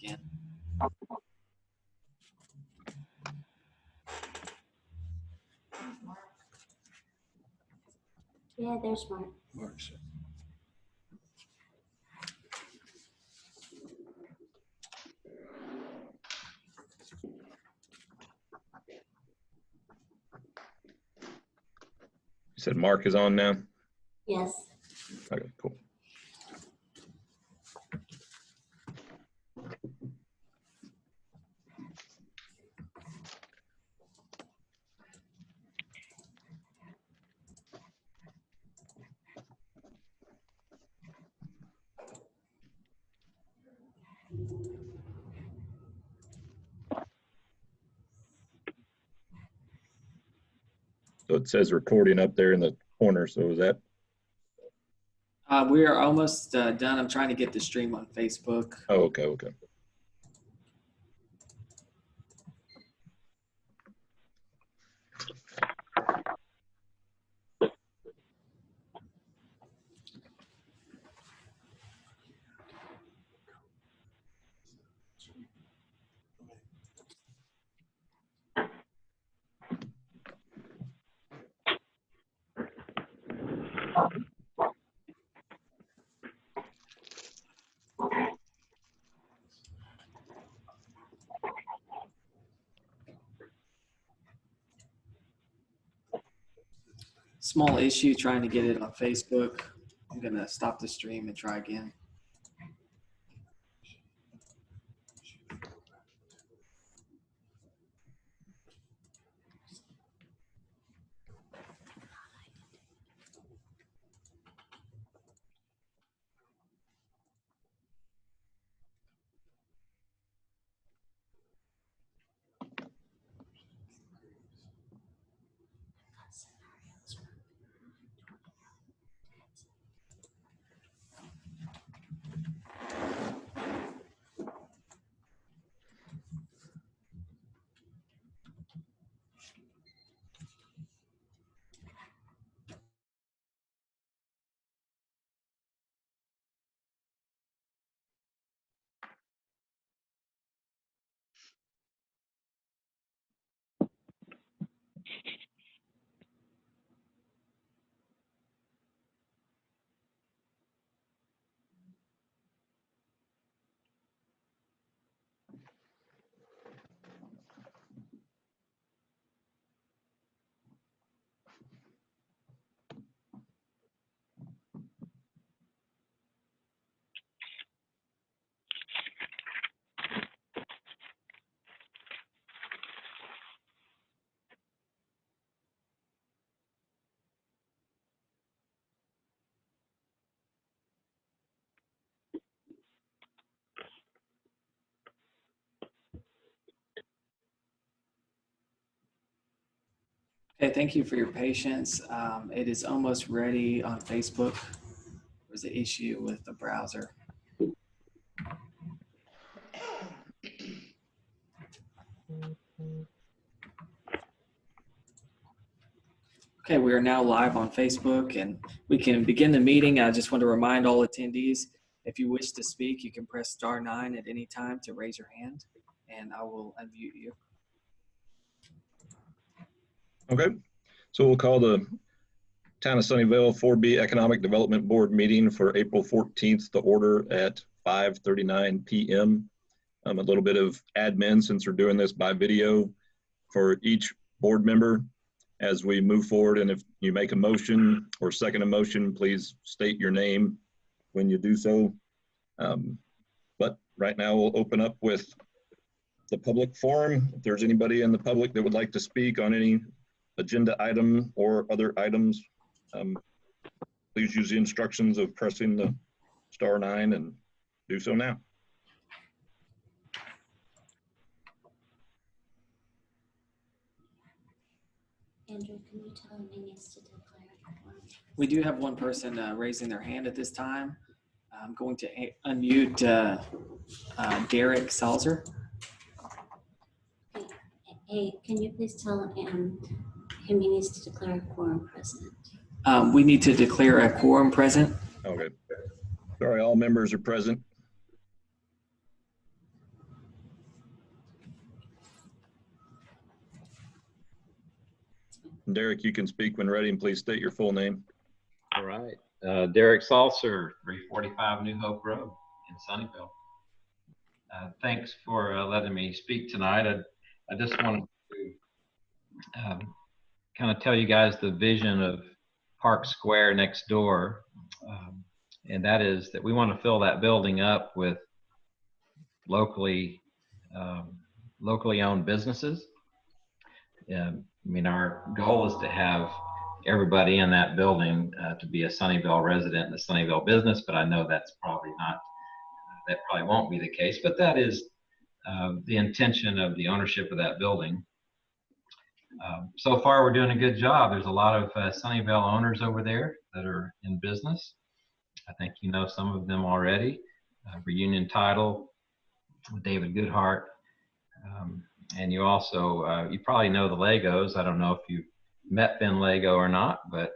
again. Yeah, there's Mark. Mark's. You said Mark is on now? Yes. Okay, cool. So it says recording up there in the corner. So is that? We are almost done. I'm trying to get the stream on Facebook. Oh, okay, okay. Small issue trying to get it on Facebook. I'm going to stop the stream and try again. Okay, thank you for your patience. It is almost ready on Facebook. There's an issue with the browser. Okay, we are now live on Facebook and we can begin the meeting. I just want to remind all attendees, if you wish to speak, you can press *9 at any time to raise your hand and I will unmute you. Okay, so we'll call the Town of Sunnyvale 4B Economic Development Board meeting for April 14th to order at 5:39 p.m. A little bit of admin since we're doing this by video for each board member as we move forward. And if you make a motion or second a motion, please state your name when you do so. But right now we'll open up with the public forum. If there's anybody in the public that would like to speak on any agenda item or other items, please use the instructions of pressing the *9 and do so now. Andrew, can you tell him he needs to declare? We do have one person raising their hand at this time. I'm going to unmute Derek Salzer. Hey, can you please tell him he needs to declare a quorum present? We need to declare a quorum present. Okay. Sorry, all members are present. Derek, you can speak when ready, and please state your full name. All right. Derek Salser, 345 New Hope Road in Sunnyvale. Thanks for letting me speak tonight. I just wanted to kind of tell you guys the vision of Park Square next door. And that is that we want to fill that building up with locally owned businesses. I mean, our goal is to have everybody in that building to be a Sunnyvale resident and a Sunnyvale business, but I know that's probably not, that probably won't be the case, but that is the intention of the ownership of that building. So far, we're doing a good job. There's a lot of Sunnyvale owners over there that are in business. I think you know some of them already. Reunion Title, David Goodhart, and you also, you probably know the Legos. I don't know if you've met Ben Lego or not, but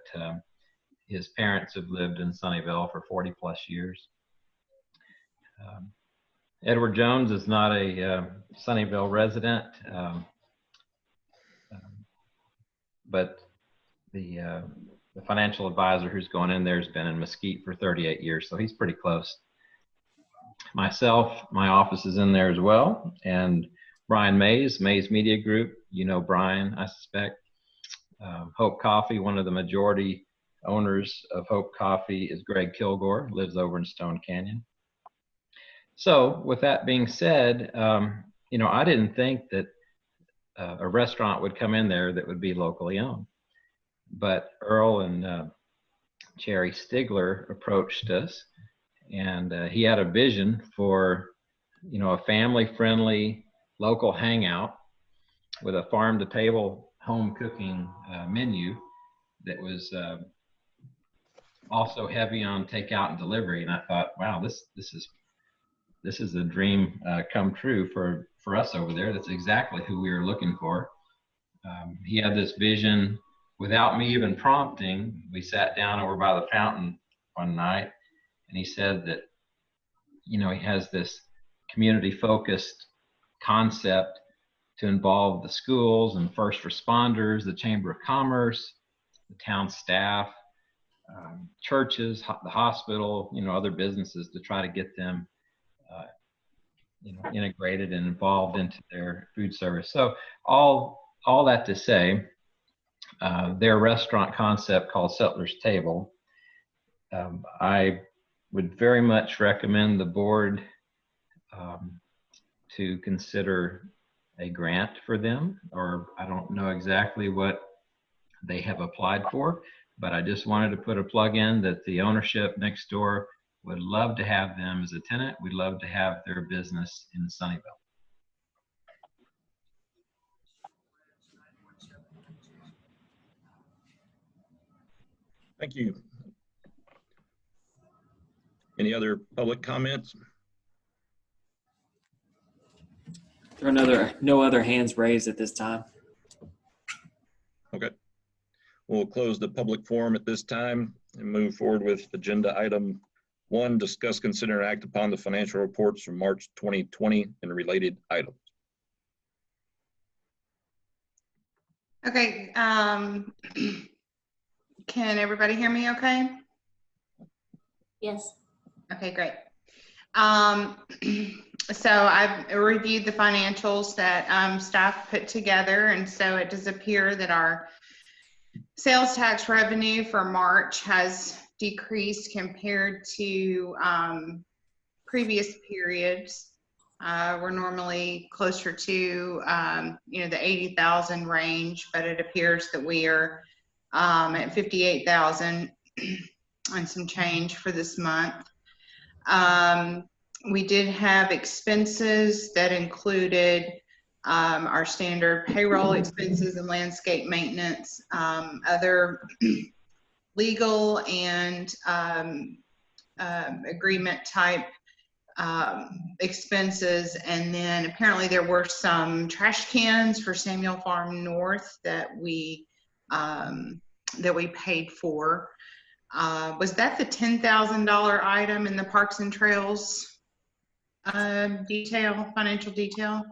his parents have lived in Sunnyvale for 40 plus years. Edward Jones is not a Sunnyvale resident, but the financial advisor who's going in there has been in Mesquite for 38 years, so he's pretty close. Myself, my office is in there as well, and Brian Mays, Mays Media Group, you know Brian, I suspect. Hope Coffee, one of the majority owners of Hope Coffee is Greg Kilgore, lives over in Stone Canyon. So with that being said, you know, I didn't think that a restaurant would come in there that would be locally owned. But Earl and Cherry Stigler approached us, and he had a vision for, you know, a family-friendly local hangout with a farm-to-table home cooking menu that was also heavy on takeout and delivery. And I thought, wow, this is a dream come true for us over there. That's exactly who we were looking for. He had this vision without me even prompting. We sat down over by the fountain one night, and he said that, you know, he has this community-focused concept to involve the schools and first responders, the Chamber of Commerce, the town staff, churches, the hospital, you know, other businesses, to try to get them you know, integrated and involved into their food service. So all that to say, their restaurant concept called Settler's Table, I would very much recommend the board to consider a grant for them, or I don't know exactly what they have applied for, but I just wanted to put a plug in that the ownership next door would love to have them as a tenant. We'd love to have their business in Sunnyvale. Thank you. Any other public comments? There are no other hands raised at this time. Okay. We'll close the public forum at this time and move forward with agenda item 1, discuss, consider, and act upon the financial reports from March 2020 and related items. Okay, can everybody hear me okay? Yes. Okay, great. So I've reviewed the financials that staff put together, and so it does appear that our sales tax revenue for March has decreased compared to previous periods. We're normally closer to you know, the 80,000 range, but it appears that we are at 58,000 and some change for this month. We did have expenses that included our standard payroll expenses and landscape maintenance, other legal and agreement type expenses, and then apparently there were some trash cans for Samuel Farm North that we paid for. Was that the $10,000 item in the Parks and Trails financial detail?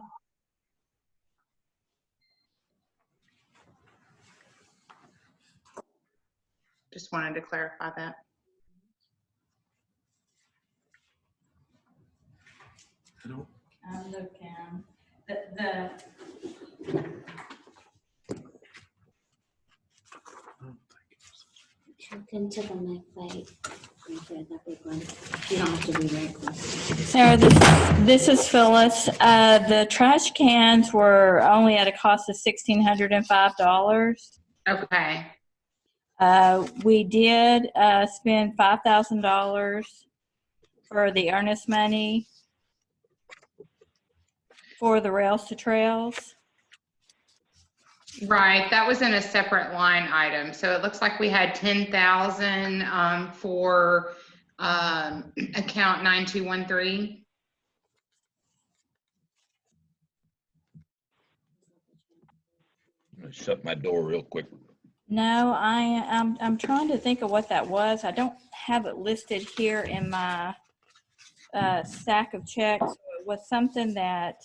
just wanted to clarify that. I'm looking. The Look into the mic light. Right there, that big one. You don't have to be very close. Sarah, this is Phyllis. The trash cans were only at a cost of $1,605. Okay. We did spend $5,000 for the earnest money for the Rails to Trails. Right, that was in a separate line item. So it looks like we had 10,000 for account 9213. I'm gonna shut my door real quick. No, I'm trying to think of what that was. I don't have it listed here in my stack of checks. It was something that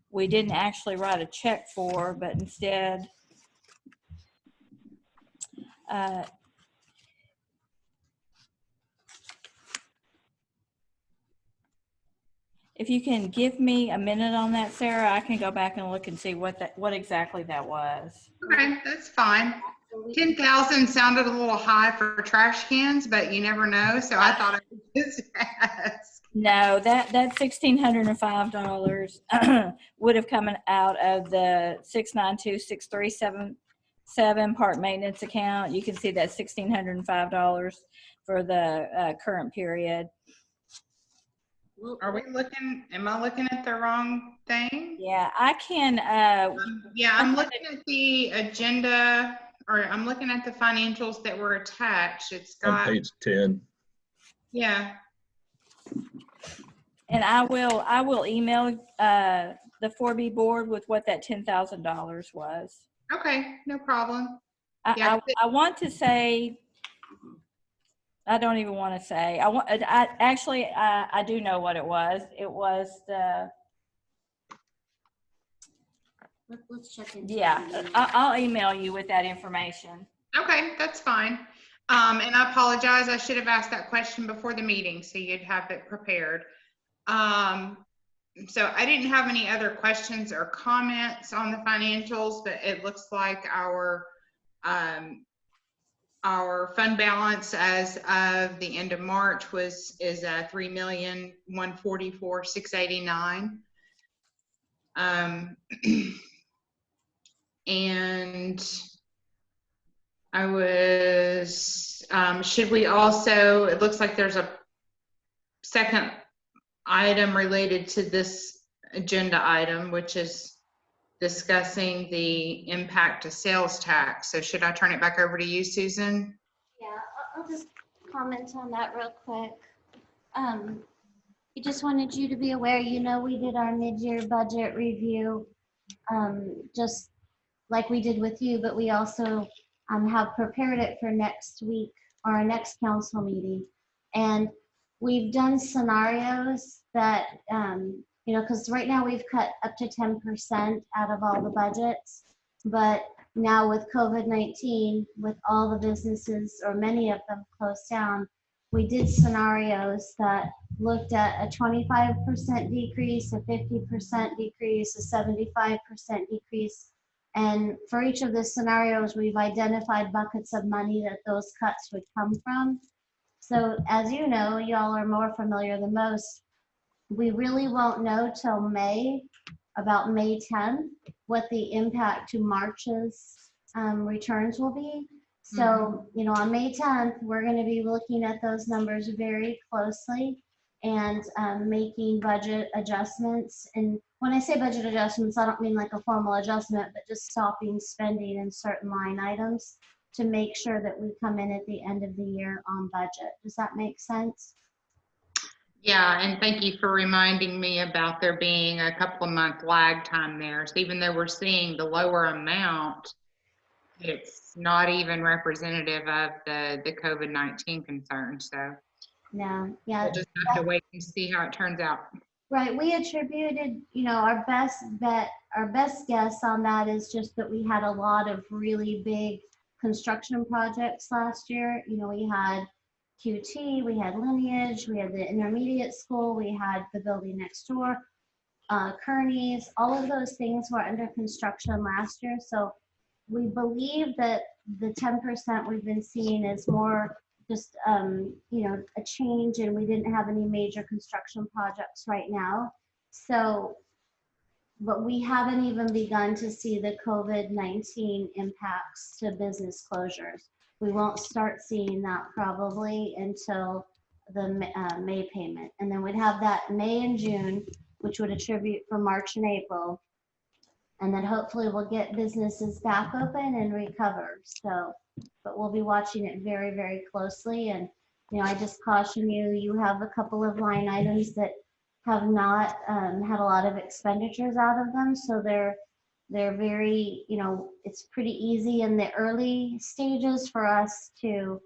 we didn't actually write a check for, but instead if you can give me a minute on that, Sarah, I can go back and look and see what exactly that was. Okay, that's fine. 10,000 sounded a little high for trash cans, but you never know. So I thought I would just ask. No, that $1,605 would have come out of the 6926377 park maintenance account. You can see that $1,605 for the current period. Are we looking, am I looking at the wrong thing? Yeah, I can. Yeah, I'm looking at the agenda, or I'm looking at the financials that were attached. It's On got, page 10. yeah. And I will email the 4B board with what that $10,000 was. Okay, no problem. I Yeah. want to say, I don't even want to say. I do know what it was. It was the, Let's check into yeah, it. I'll email you with that information. Okay, that's fine. And I apologize. I should have asked that question before the meeting, so you'd have it prepared. So I didn't have any other questions or comments on the financials, but it looks like our fund balance as of the end of March is $3,144,689. And I was, should we also, it looks like there's a second item related to this agenda item, which is discussing the impact to sales tax. So should I turn it back over to you, Susan? Yeah, I'll just comment on that real quick. I just wanted you to be aware, we did our mid-year budget review, just like we did with you, but we also have prepared it for next week or our next council meeting. And we've done scenarios that, because right now we've cut up to 10% out of all the budgets, but now with COVID-19, with all the businesses or many of them closed down, we did scenarios that looked at a 25% decrease, a 50% decrease, a 75% decrease. And for each of the scenarios, we've identified buckets of money that those cuts would come from. So as you know, y'all are more familiar than most. We really won't know till May, about May 10th, what the impact to March's returns will be. So, on May 10th, we're going to be looking at those numbers very closely and making budget adjustments. And when I say budget adjustments, I don't mean like a formal adjustment, but just stopping spending in certain line items to make sure that we come in at the end of the year on budget. Does that make sense? Yeah, and thank you for reminding me about there being a couple of month lag time there. So even though we're seeing the lower amount, it's not even representative of the COVID-19 concern. So No, yeah. we'll just have to wait and see how it turns out. Right, we attributed, our best bet, our best guess on that is just that we had a lot of really big construction projects last year. You know, we had QT, we had Lineage, we had the intermediate school, we had the building next door, Kearney's, all of those things were under construction last year. So we believe that the 10% we've been seeing is more just, you know, a change, and we didn't have any major construction projects right now. So, but we haven't even begun to see the COVID-19 impacts to business closures. We won't start seeing that probably until the May payment. And then we'd have that May and June, which would attribute for March and April. And then hopefully we'll get businesses back open and recover. So, but we'll be watching it very, very closely. And, you know, I just caution you, you have a couple of line items that have not had a lot of expenditures out of them. So they're very, you know, it's pretty easy in the early stages for us to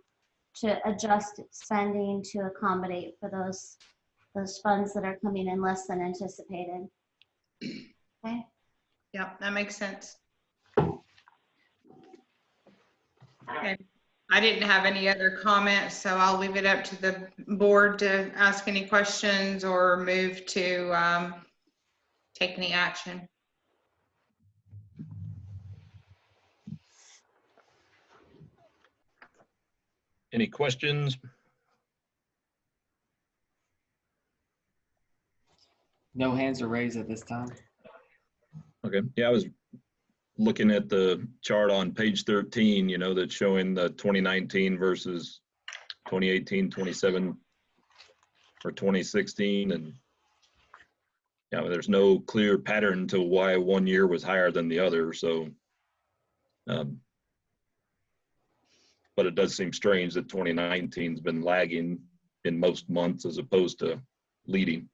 adjust spending to accommodate for those funds that are coming in less than anticipated. Okay. Yep, that makes sense. Okay. I didn't have any other comments, so I'll leave it up to the board to ask any questions or move to take any action. Any questions? No hands are raised at this time. Okay, yeah, I was looking at the chart on page 13, you know, that's showing the 2019 versus 2018, 27, or 2016. And yeah, there's no clear pattern to why one year was higher than the other. So, but it does seem strange that 2019 has been lagging in most months as opposed to leading.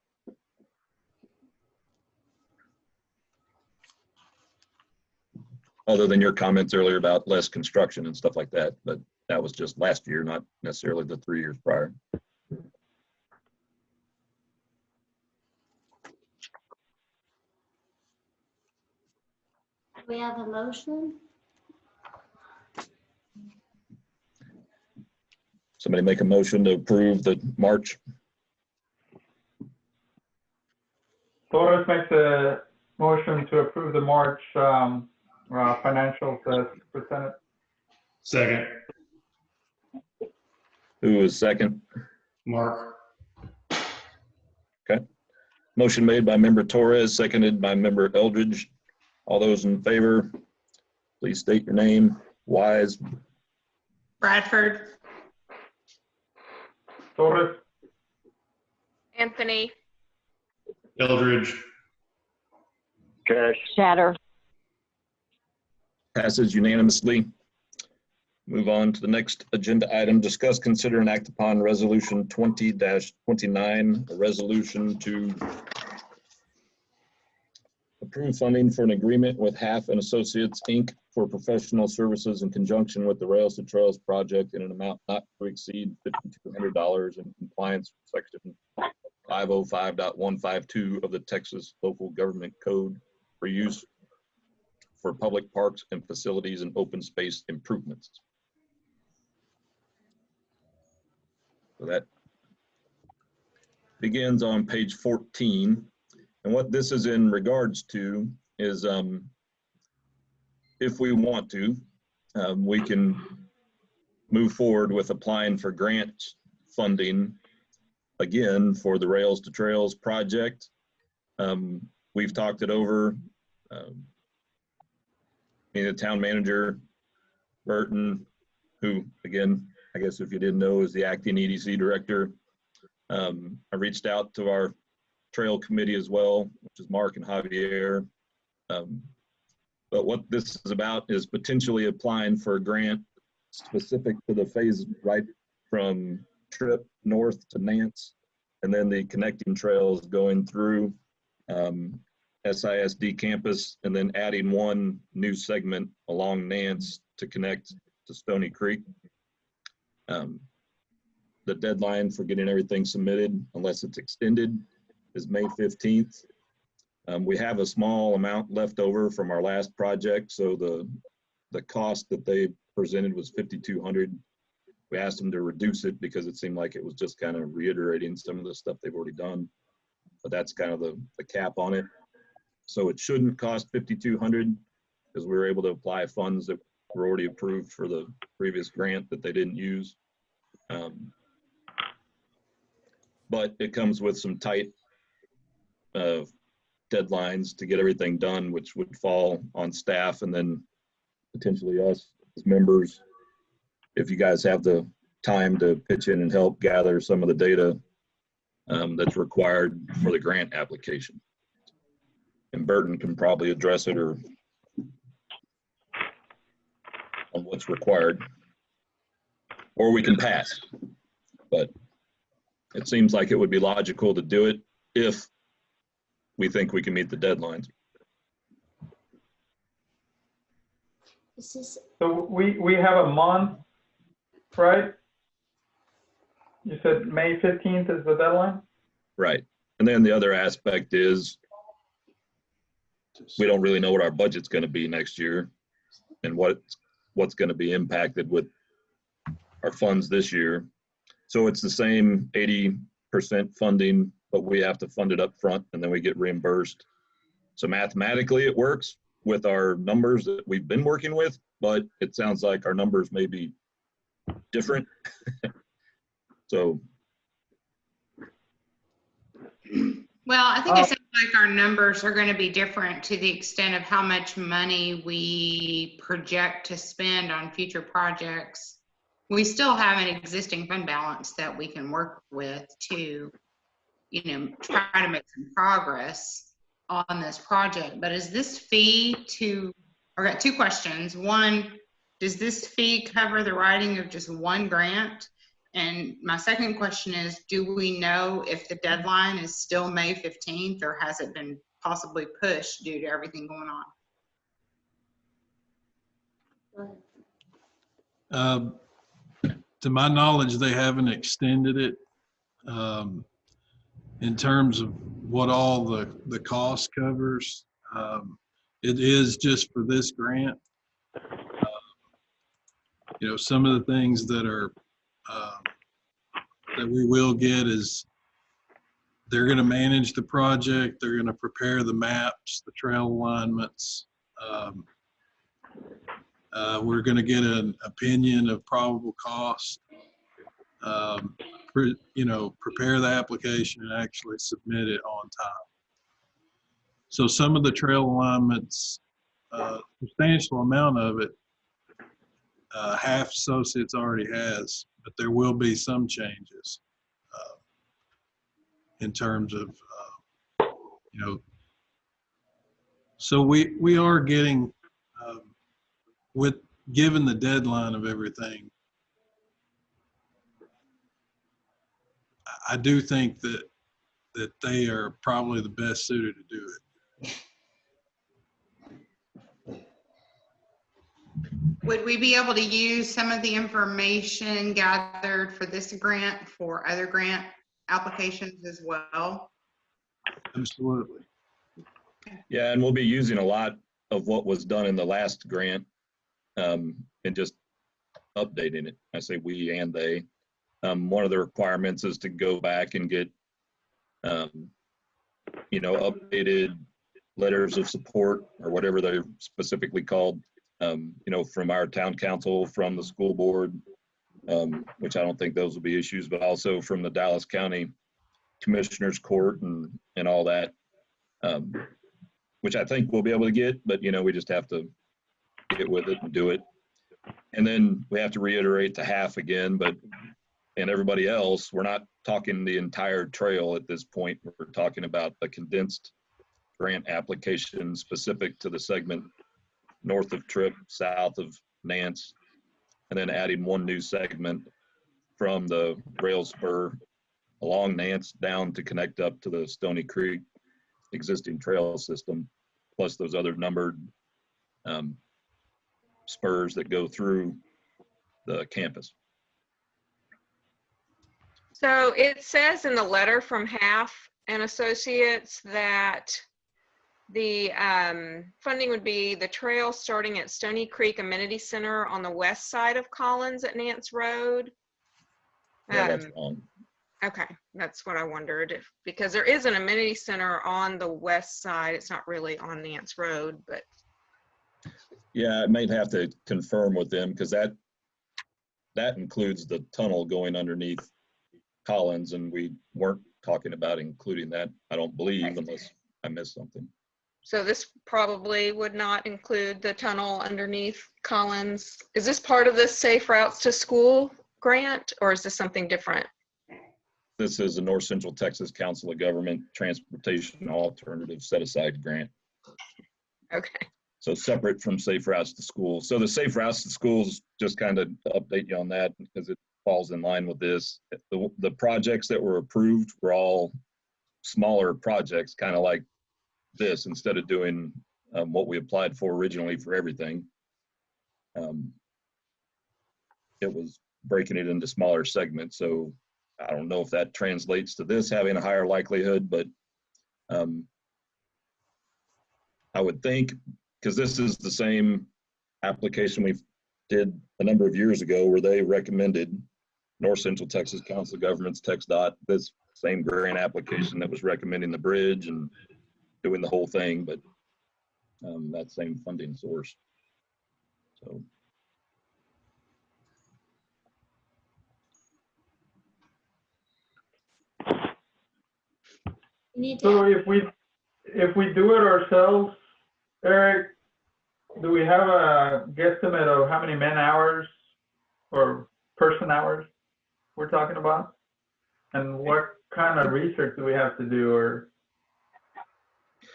Other than your comments earlier about less construction and stuff like that, but that was just last year, not necessarily the 3 years prior. We have a motion. Somebody make a motion to approve the March. Torres makes a motion to approve the March financials as presented. Second, Who is second? Mark. Okay. Motion made by member Torres, seconded by member Eldridge. All those in favor, please state your name. Wise. Bradford, Torres, Anthony, Eldridge. Shatter. Passes unanimously. Move on to the next agenda item. Discuss, consider, and act upon resolution 20-29, a resolution to approve funding for an agreement with Half and Associates, Inc. for professional services in conjunction with the Rails to Trails project in an amount not to exceed $5,200 in compliance with section 505.152 of the Texas Local Government Code for use for public parks and facilities and open space improvements. So that begins on page 14. And what this is in regards to is if we want to, we can move forward with applying for grant funding again for the Rails to Trails project. We've talked it over. The town manager, Burton, who, again, I guess if you didn't know, is the acting EDC director. I reached out to our trail committee as well, which is Mark and Javier. But what this is about is potentially applying for a grant specific to the phase right from Tripp north to Nance, and then the connecting trails going through SISD campus, and then adding one new segment along Nance to connect to Stony Creek. The deadline for getting everything submitted, unless it's extended, is May 15th. We have a small amount left over from our last project, so the cost that they presented was 5,200. We asked them to reduce it because it seemed like it was just kind of reiterating some of the stuff they've already done. But that's kind of the cap on it. So it shouldn't cost 5,200 because we were able to apply funds that were already approved for the previous grant that they didn't use. But it comes with some tight deadlines to get everything done, which would fall on staff and then potentially us as members. If you guys have the time to pitch in and help gather some of the data that's required for the grant application. And Burton can probably address it or on what's required. Or we can pass. But it seems like it would be logical to do it if we think we can meet the deadlines. This is, So we have a month, right? You said May 15th is the deadline? Right. And then the other aspect is we don't really know what our budget's going to be next year and what's going to be impacted with our funds this year. So it's the same 80% funding, but we have to fund it up front and then we get reimbursed. So mathematically it works with our numbers that we've been working with, but it sounds like our numbers may be different. So. Well, I think it sounds like our numbers are going to be different to the extent of how much money we project to spend on future projects. We still have an existing fund balance that we can work with to, try to make some progress on this project. But is this fee I got two questions. One, does this fee cover the writing of just one grant? And my second question is, do we know if the deadline is still May 15th or has it been possibly pushed due to everything going on? To my knowledge, they haven't extended it in terms of what all the cost covers. It is just for this grant. Some of the things that are that we will get is they're going to manage the project. They're going to prepare the maps, the trail alignments. We're going to get an opinion of probable cost. Prepare the application and actually submit it on time. So some of the trail alignments, substantial amount of it, half Associates already has, but there will be some changes in terms of, so we are getting, given the deadline of everything, I do think that they are probably the best suited to do it. Would we be able to use some of the information gathered for this grant for other grant applications as well? Absolutely. Yeah, and we'll be using a lot of what was done in the last grant and just updating it. I say we and they. One of the requirements is to go back and get, updated letters of support or whatever they're specifically called, from our town council, from the school board, which I don't think those will be issues, but also from the Dallas County Commissioners Court and all that, which I think we'll be able to get, but, we just have to get with it and do it. And then we have to reiterate the half again, and everybody else, we're not talking the entire trail at this point. We're talking about a condensed grant application specific to the segment north of Tripp, south of Nance, and then adding one new segment from the rail spur along Nance down to connect up to the Stony Creek existing trail system, plus those other numbered spurs that go through the campus. So it says in the letter from Half and Associates that The funding would be the trail starting at Stony Creek Amenity Center on the west side of Collins at Nance Road. Yeah, that's wrong. Okay, that's what I wondered, because there is an amenity center on the west side. It's not really on Nance Road, but Yeah, I might have to confirm with them because that includes the tunnel going underneath Collins, and we weren't talking about including that, I don't believe, unless I missed something. so this probably would not include the tunnel underneath Collins. Is this part of the Safe Routes to School grant, or is this something different? This is the North Central Texas Council of Government Transportation Alternative Set-Aside Grant. Okay. So separate from Safe Routes to School. So the Safe Routes to Schools, just kind of to update you on that because it falls in line with this. The projects that were approved were all smaller projects, kind of like this, instead of doing what we applied for originally for everything. It was breaking it into smaller segments. So I don't know if that translates to this having a higher likelihood, but I would think, because this is the same application we did a number of years ago where they recommended North Central Texas Council of Governments, TxDOT, this same grant application that was recommending the bridge and doing the whole thing, but that same funding source. So. You need So to, if we do it ourselves, Eric, do we have a guesstimate of how many man hours or person hours we're talking about? And what kind of research do we have to do or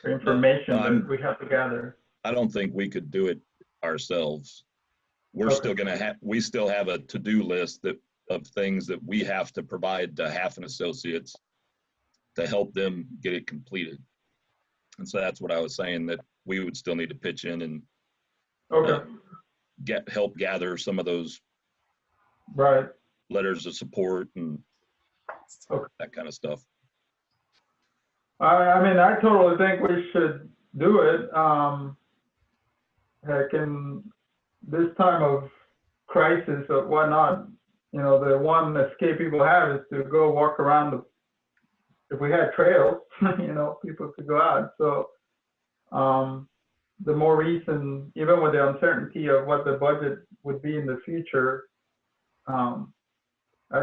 information that we have to gather? I don't think we could do it ourselves. We're Okay. still gonna have, we still have a to-do list of things that we have to provide to Halfin Associates to help them get it completed. And so that's what I was saying, that we would still need to pitch in and Okay, help gather some of those right. letters of support and Okay. that kind of stuff. I mean, I totally think we should do it. Heck, in this time of crisis or whatnot, you know, the one escape people have is to go walk around. If we had trails, you know, people could go out. So the more reason, even with the uncertainty of what the budget would be in the future, I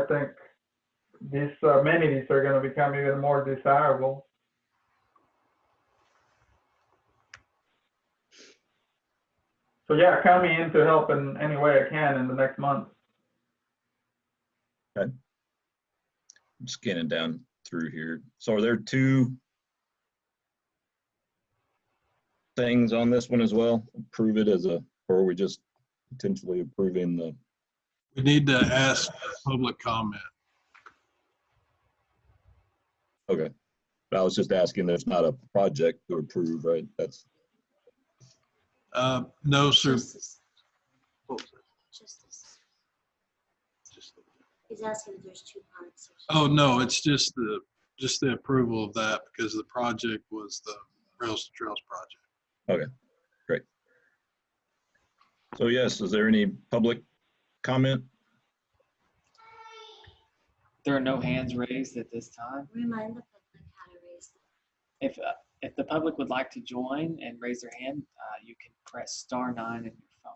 think these amenities are going to become even more desirable. So yeah, count me in to help in any way I can in the next month. I'm scanning down through here. So are there two things on this one as well? Approve it as a, or are we just potentially approving the? We need to ask public comment. Okay. But I was just asking, there's not a project to approve, right? That's. No, sir. just this. He's asking if there's two parts. Oh, no, it's just the approval of that because the project was the Rails to Trails project. Okay, great. So yes, is there any public comment? There are no hands raised at this time. Remind the public how to raise them. If the public would like to join and raise their hand, you can press *9 on your phone.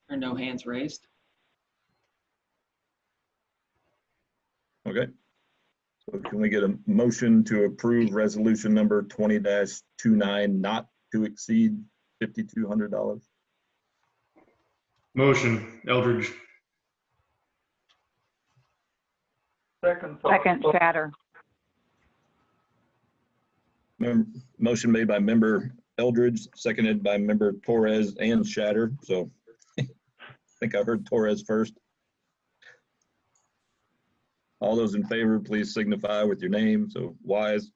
There are no hands raised. Okay. So can we get a motion to approve resolution number 20-29 not to exceed $5,200? Motion, Eldridge. Second Shatter. Motion made by member Eldridge, seconded by member Torres and Shatter. So I think I heard Torres first. All those in favor, please signify with your name. So Wise,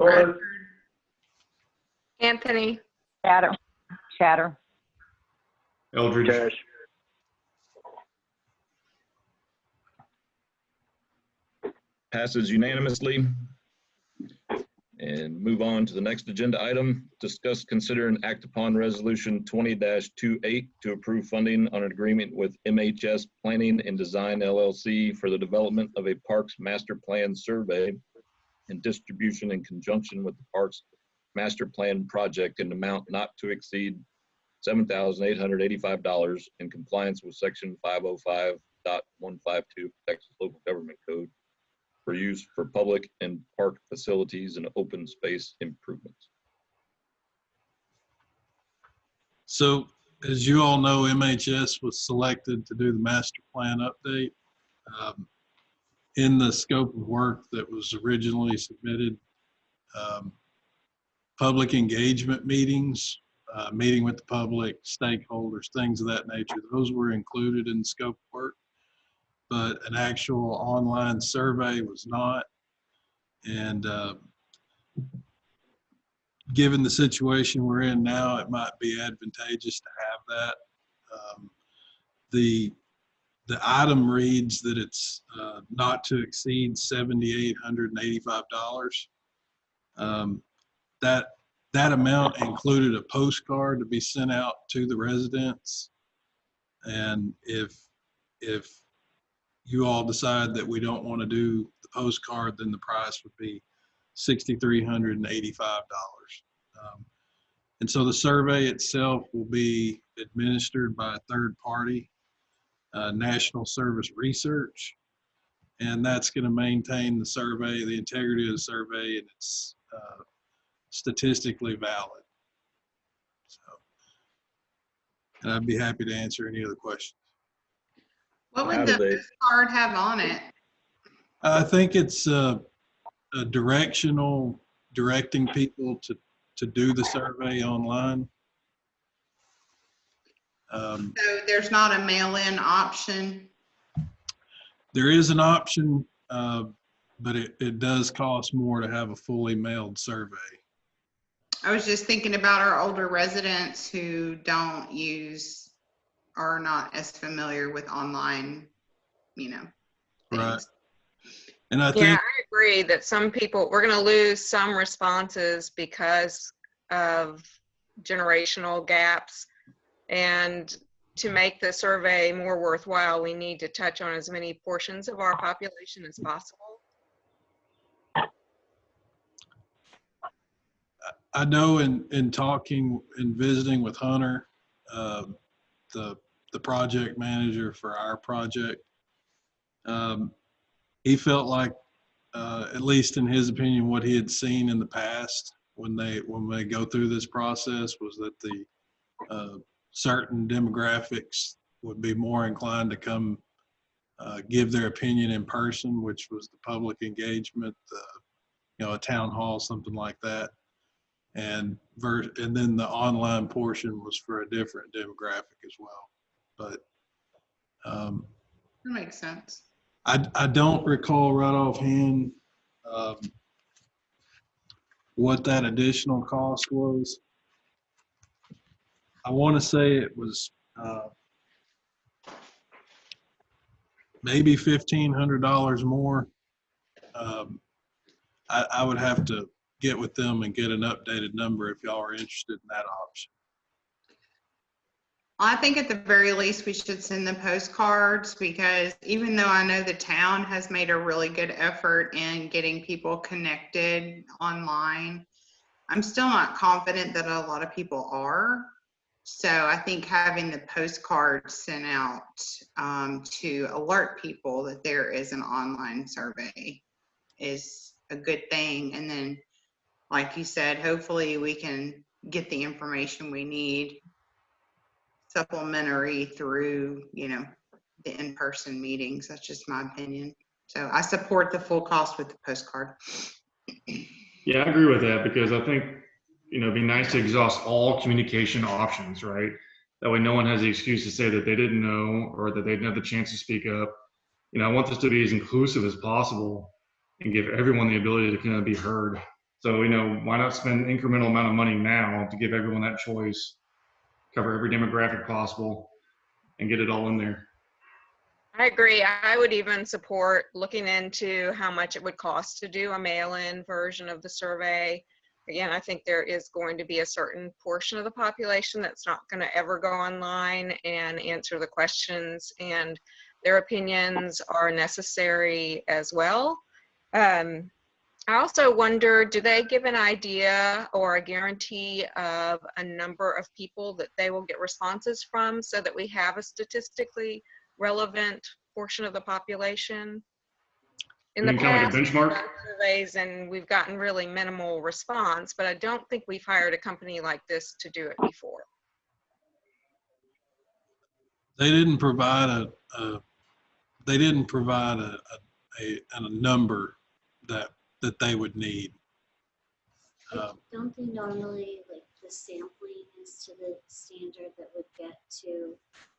Torres, Anthony, Chatter. Eldridge, Passes unanimously. And move on to the next agenda item. Discuss, consider, and act upon resolution 20-28 to approve funding on an agreement with MHS Planning and Design LLC for the development of a Parks Master Plan survey and distribution in conjunction with the Parks Master Plan project in an amount not to exceed $7,885 in compliance with section 505.152 Texas Local Government Code for use for public and park facilities and open space improvements. So as you all know, MHS was selected to do the master plan update. In the scope of work that was originally submitted, public engagement meetings, meeting with the public, stakeholders, things of that nature, those were included in the scope of work, but an actual online survey was not. And given the situation we're in now, it might be advantageous to have that. The item reads that it's not to exceed $7,885. That amount included a postcard to be sent out to the residents. And if you all decide that we don't want to do the postcard, then the price would be $6,385. And so the survey itself will be administered by a third party, National Service Research, and that's going to maintain the survey, the integrity of the survey, and it's statistically valid. So, and I'd be happy to answer any other questions. What How would do the they- postcard have on it? I think it's a directing people to do the survey online. So there's not a mail-in option? There is an option, but it does cost more to have a fully mailed survey. I was just thinking about our older residents who don't use, are not as familiar with online, things. Right. And I yeah, think, I agree that some people, we're going to lose some responses because of generational gaps. And to make the survey more worthwhile, we need to touch on as many portions of our population as possible. I know in talking and visiting with Hunter, the project manager for our project, he felt like, at least in his opinion, what he had seen in the past when they go through this process was that the certain demographics would be more inclined to come give their opinion in person, which was the public engagement, a town hall, something like that. And then the online portion was for a different demographic as well. But That makes sense. I don't recall right offhand what that additional cost was. I want to say it was maybe $1,500 more. I would have to get with them and get an updated number if y'all are interested in that option. I think at the very least we should send the postcards, because even though I know the town has made a really good effort in getting people connected online, I'm still not confident that a lot of people are. So I think having the postcards sent out to alert people that there is an online survey is a good thing. And then, like you said, hopefully we can get the information we need supplementary through, the in-person meetings. That's just my opinion. So I support the full cost with the postcard. yeah, I agree with that, because I think, it'd be nice to exhaust all communication options, right? That way no one has the excuse to say that they didn't know or that they didn't have the chance to speak up. I want this to be as inclusive as possible and give everyone the ability to kind of be heard. So, why not spend an incremental amount of money now to give everyone that choice, cover every demographic possible, and get it all in there? I agree. I would even support looking into how much it would cost to do a mail-in version of the survey. Again, I think there is going to be a certain portion of the population that's not going to ever go online and answer the questions, and their opinions are necessary as well. I also wonder, do they give an idea or a guarantee of a number of people that they will get responses from so that we have a statistically relevant portion of the population? In the You mean kind of past, like a we've benchmark? done surveys and we've gotten really minimal response, but I don't think we've hired a company like this to do it before. They didn't provide a number that they would need. Don't they normally, like, the sampling is to the standard that would get to,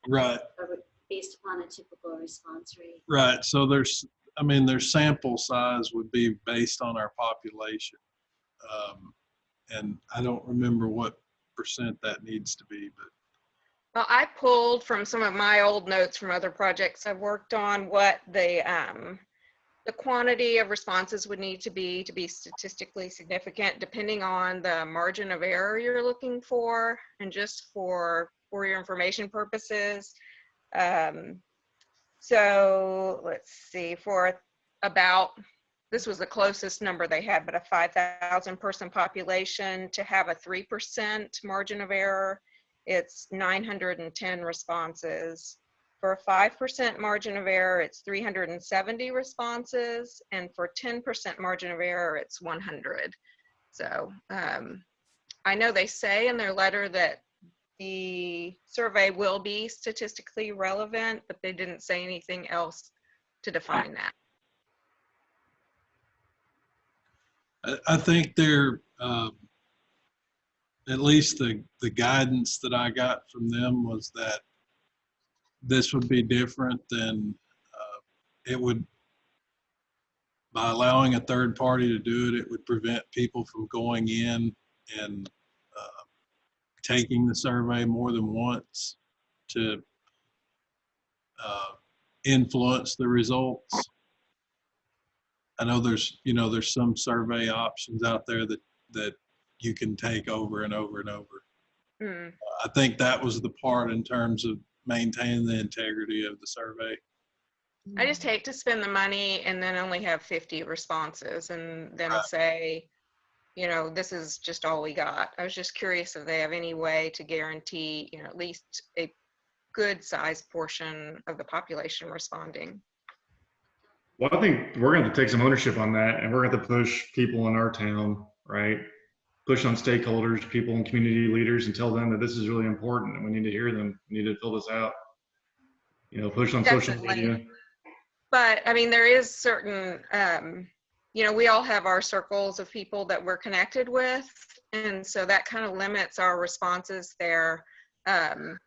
Right, based upon a typical response rate? right. So their sample size would be based on our population. And I don't remember what % that needs to be, but Well, I pulled from some of my old notes from other projects I've worked on what the quantity of responses would need to be statistically significant, depending on the margin of error you're looking for, and just for your information purposes. So let's see, this was the closest number they had, but a 5,000 person population, to have a 3% margin of error, it's 910 responses. For a 5% margin of error, it's 370 responses. And for 10% margin of error, it's 100. So I know they say in their letter that the survey will be statistically relevant, but they didn't say anything else to define that. I think they're, at least the guidance that I got from them was that this would be different than it would, by allowing a third party to do it, it would prevent people from going in and taking the survey more than once to influence the results. I know there's some survey options out there that you can take over and over and over. I think that was the part in terms of maintaining the integrity of the survey. I just hate to spend the money and then only have 50 responses and then say, this is just all we got. I was just curious if they have any way to guarantee, at least a good sized portion of the population responding. Well, I think we're going to take some ownership on that, and we're going to push people in our town, right? Push on stakeholders, people and community leaders, and tell them that this is really important and we need to hear them. We need to fill this out. Push on social media. But I mean, there is certain, we all have our circles of people that we're connected with. And so that kind of limits our responses there. So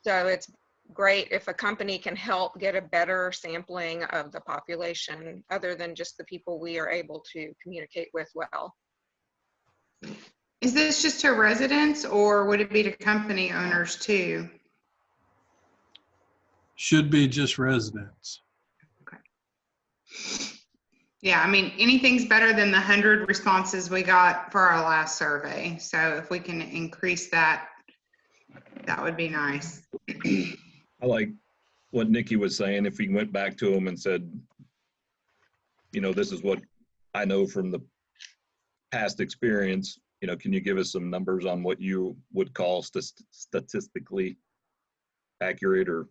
it's great if a company can help get a better sampling of the population other than just the people we are able to communicate with well. Is this just to residents or would it be to company owners too? Should be just residents. Okay. Yeah, I mean, anything's better than the 100 responses we got for our last survey. So if we can increase that, that would be nice. I like what Nikki was saying. If we went back to them and said, this is what I know from the past experience, can you give us some numbers on what you would call statistically accurate, or,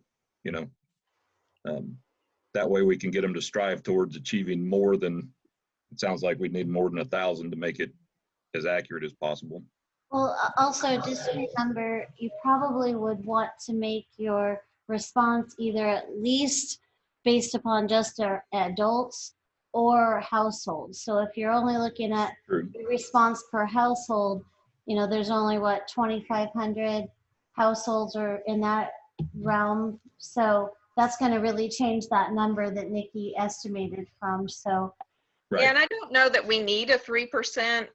that way we can get them to strive towards achieving more than, it sounds like we need more than 1,000 to make it as accurate as possible. Well, also just remember, you probably would want to make your response either at least based upon just adults or households. So if you're only looking at the response per household, there's only 2,500 households are in that realm. So that's going to really change that number that Nikki estimated from. So Right. Yeah, and I don't know that we need a 3%,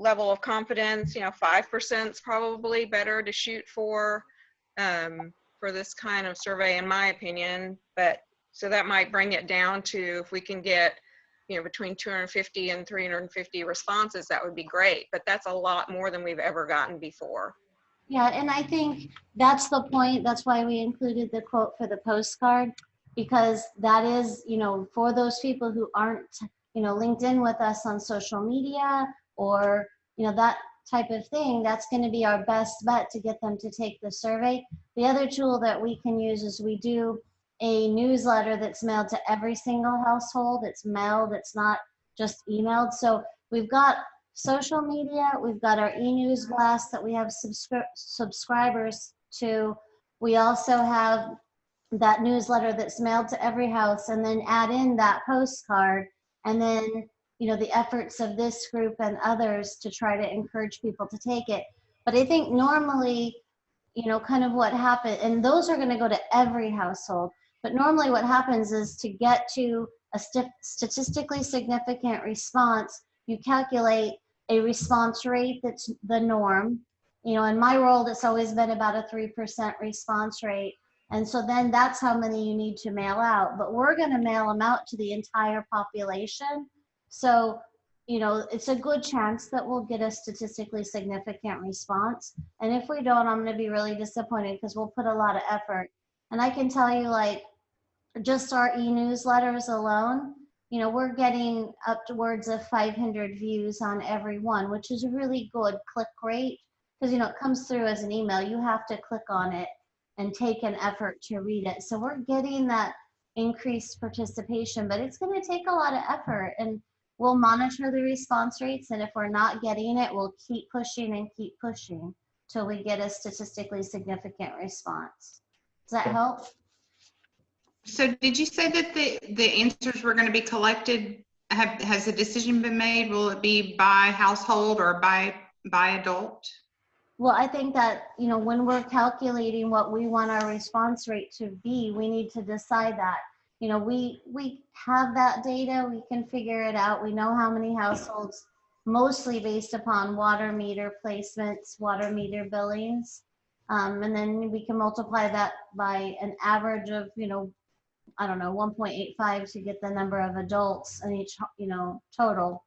level of confidence. 5% is probably better to shoot for this kind of survey, in my opinion. But so that might bring it down to, if we can get, between 250 and 350 responses, that would be great. But that's a lot more than we've ever gotten before. Yeah, and I think that's the point. That's why we included the quote for the postcard, because that is, for those people who aren't, linked in with us on social media or, that type of thing, that's going to be our best bet to get them to take the survey. The other tool that we can use is we do a newsletter that's mailed to every single household. It's mailed, it's not just emailed. So we've got social media, we've got our e-news blast that we have subscribers to. We also have that newsletter that's mailed to every house, and then add in that postcard, and then the efforts of this group and others to try to encourage people to take it. But I think normally, kind of what happened, and those are going to go to every household, but normally what happens is, to get to a statistically significant response, you calculate a response rate that's the norm. In my world, it's always been about a 3% response rate. And so then that's how many you need to mail out. But we're going to mail them out to the entire population. So, it's a good chance that we'll get a statistically significant response. And if we don't, I'm going to be really disappointed, because we'll put a lot of effort. And I can tell you, just our e-newsletters alone, we're getting upwards of 500 views on every one, which is a really good click rate, because, it comes through as an email. You have to click on it and take an effort to read it. So we're getting that increased participation, but it's going to take a lot of effort, and we'll monitor the response rates. And if we're not getting it, we'll keep pushing and keep pushing till we get a statistically significant response. Does that help? So did you say that the answers were going to be collected? Has a decision been made? Will it be by household or by adult? Well, I think that, when we're calculating what we want our response rate to be, we need to decide that. We have that data, we can figure it out. We know how many households, mostly based upon water meter placements, water meter billings. And then we can multiply that by an average of, 1.85 to get the number of adults in each, total.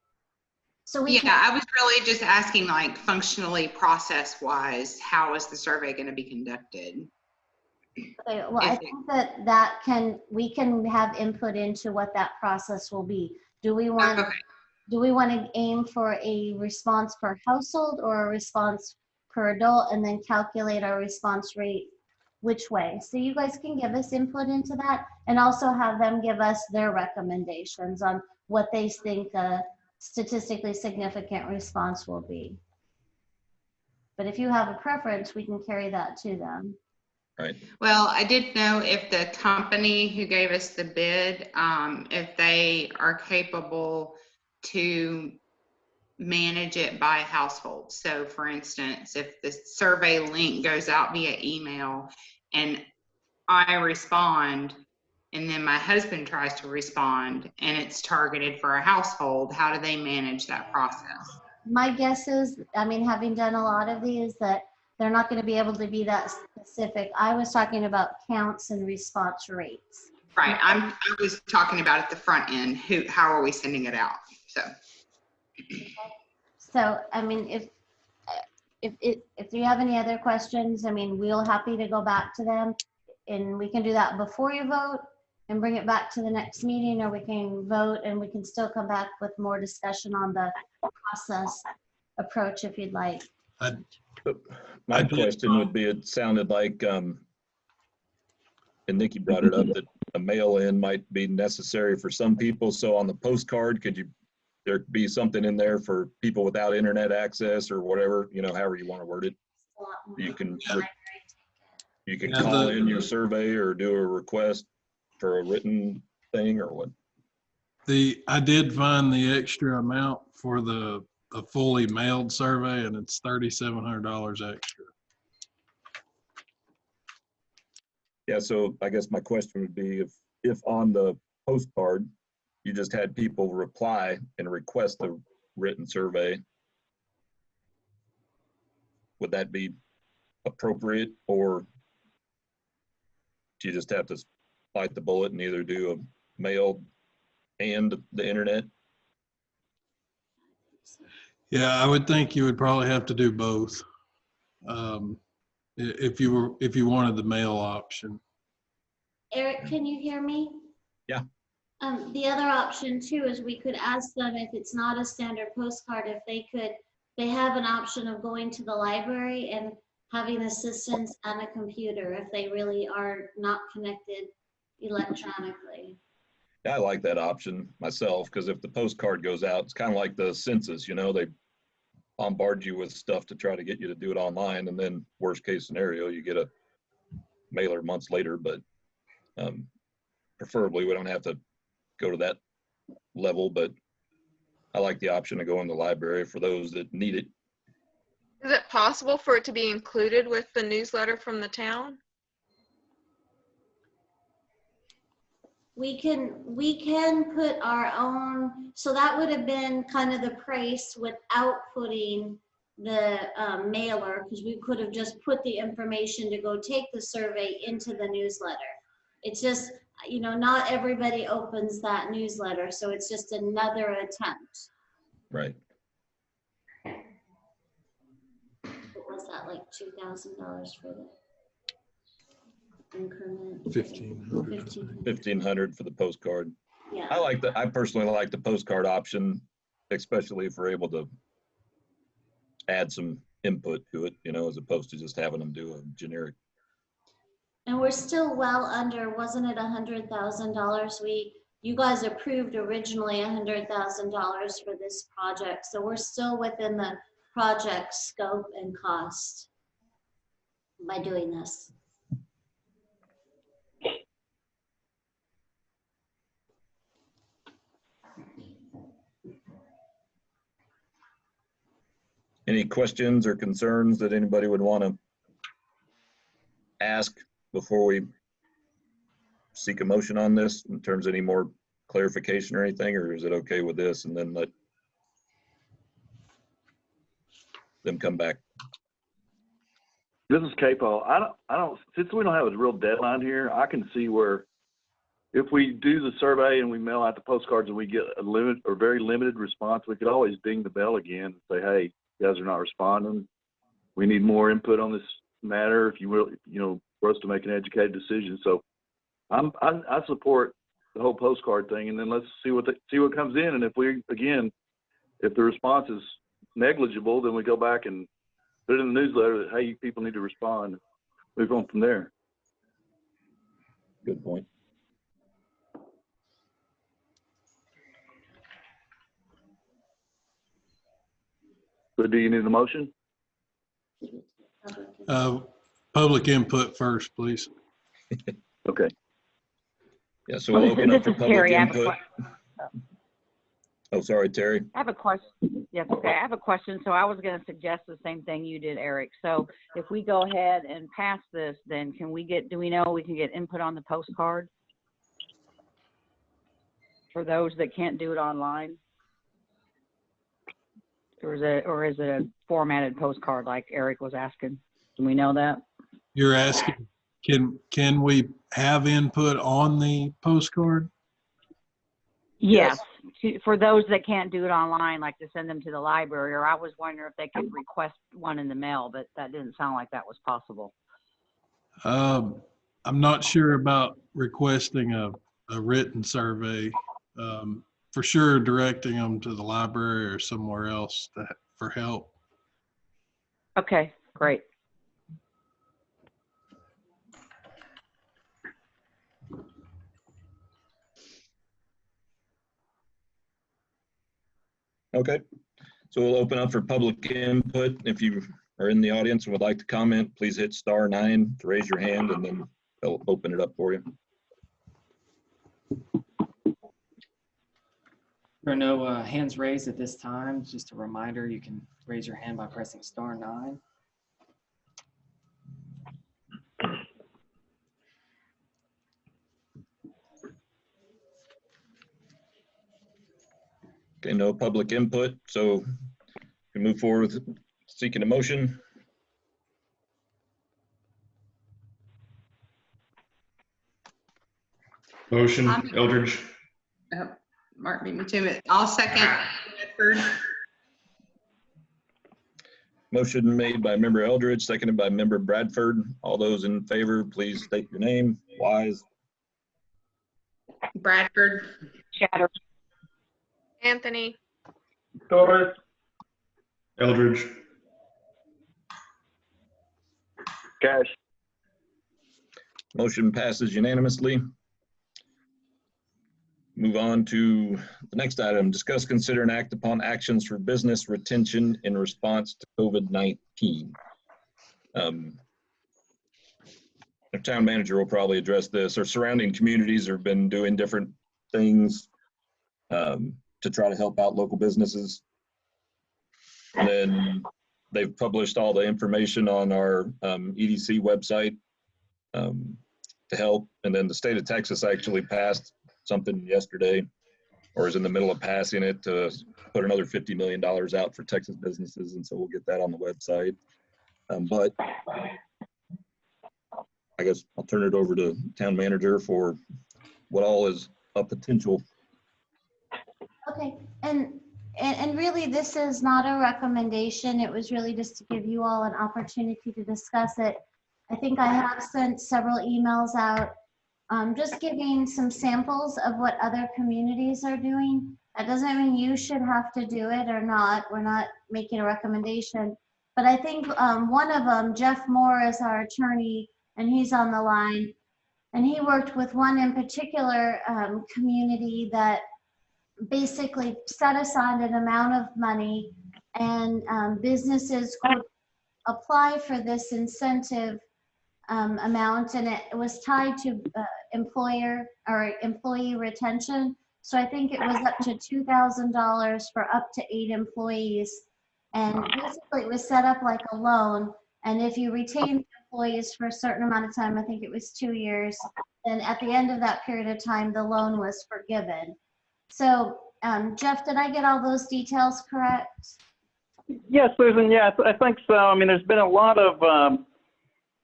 So we I was really just asking, functionally, process-wise, how is the survey going to be conducted? Okay, well, I think that we can have input into what that process will be. Do we want to aim for a response per household or a response per adult, and then calculate our response rate which way? So you guys can give us input into that, and also have them give us their recommendations on what they think a statistically significant response will be. But if you have a preference, we can carry that to them. Right. Well, I didn't know if the company who gave us the bid, if they are capable to manage it by household. So for instance, if the survey link goes out via email and I respond, and then my husband tries to respond and it's targeted for a household, how do they manage that process? My guess is, having done a lot of these, that they're not going to be able to be that specific. I was talking about counts and response rates. Right. I was talking about at the front end. How are we sending it out? So, if you have any other questions, we're happy to go back to them, and we can do that before you vote and bring it back to the next meeting, or we can vote and we can still come back with more discussion on the process approach if you'd like. My question would be, it sounded like, and Nikki brought it up, that a mail-in might be necessary for some people. So on the postcard, could there be something in there for people without internet access or whatever, however you want to word it? You can call in your survey or do a request for a written thing, or what? I did find the extra amount for the fully mailed survey, and it's $3,700 extra. Yeah, so I guess my question would be, if on the postcard you just had people reply and request a written survey, would that be appropriate, or do you just have to bite the bullet and either do a mail and the internet? Yeah, I would think you would probably have to do both. If you wanted the mail option. Eric, can you hear me? Yeah. The other option too is we could ask them if it's not a standard postcard, if they have an option of going to the library and having assistance and a computer if they really are not connected electronically. Yeah, I like that option myself, because if the postcard goes out, it's kind of like the census, you know, they bombard you with stuff to try to get you to do it online, and then worst case scenario, you get a mailer months later. But preferably we don't have to go to that level, but I like the option of going to the library for those that need it. Is it possible for it to be included with the newsletter from the town? We can put our own, so that would have been kind of the price without putting the mailer, because we could have just put the information to go take the survey into the newsletter. It's just, you know, not everybody opens that newsletter, so it's just another attempt. Right. What was that, like $2,000 for the increment? 1,500. 1,500 for the postcard. Yeah. I personally like the postcard option, especially if we're able to add some input to it, you know, as opposed to just having them do a generic. And we're still well under, wasn't it $100,000? You guys approved originally $100,000 for this project. So we're still within the project scope and cost by doing this. Any questions or concerns that anybody would want to ask before we seek a motion on this in terms of any more clarification or anything, or is it okay with this and then let them come back? This is Capo. I don't, since we don't have a real deadline here, I can see where if we do the survey and we mail out the postcards and we get a limit or very limited response, we could always ding the bell again and say, hey, you guys are not responding. We need more input on this matter if you will, you know, for us to make an educated decision. So I support the whole postcard thing, and then let's see what comes in. And if if the response is negligible, then we go back and put it in the newsletter that, hey, people need to respond. Move on from there. Good point. So do you need a motion? Public input first, please. Okay. Yeah, so we'll open up for This is public Terry. I have a input. Oh, sorry, Terry. I have a question. Yes, okay. I have a question. So I was going to suggest the same thing you did, Eric. So if we go ahead and pass this, then do we know we can get input on the postcard for those that can't do it online? Or is it a formatted postcard like Eric was asking? Do we know that? You're asking, can we have input on the postcard? Yes. For those that can't do it online, like to send them to the library, or I was wondering if they could request one in the mail, but that didn't sound like that was possible. I'm not sure about requesting a written survey. For sure, directing them to the library or somewhere else for help. Okay, great. Okay, so we'll open up for public input. If you are in the audience and would like to comment, please hit *9 to raise your hand, and then they'll open it up for you. There are no hands raised at this time. Just a reminder, you can raise your hand by pressing *9. Okay, no public input, so we move forward with seeking a motion. Motion, I'm- Eldridge. Oh, Mark beat me to it. I'll second Bradford. Motion made by member Eldridge, seconded by member Bradford. All those in favor, please state your name. Wise, Bradford. Chatter. Anthony, Torres, Eldridge. Cash. motion passes unanimously. Move on to the next item. Discuss, consider, and act upon actions for business retention in response to COVID-19. The town manager will probably address this. Our surrounding communities have been doing different things to try to help out local businesses. And then they've published all the information on our EDC website to help. And then the state of Texas actually passed something yesterday, or is in the middle of passing it, to put another $50 million out for Texas businesses. And so we'll get that on the website. But I guess I'll turn it over to town manager for what all is a potential. Okay, and really, this is not a recommendation. It was really just to give you all an opportunity to discuss it. I think I have sent several emails out, just giving some samples of what other communities are doing. That doesn't mean you should have to do it or not. We're not making a recommendation. But I think one of them, Jeff Moore, is our attorney, and he's on the line. And he worked with one in particular community that basically set aside an amount of money, and businesses could apply for this incentive amount, and it was tied to employer or employee retention. So I think it was up to $2,000 for up to 8 employees. And basically it was set up like a loan. And if you retain employees for a certain amount of time, I think it was 2 years, then at the end of that period of time, the loan was forgiven. So Jeff, did I get all those details correct? Yes, Susan, yes, I think so. I mean, there's been a lot of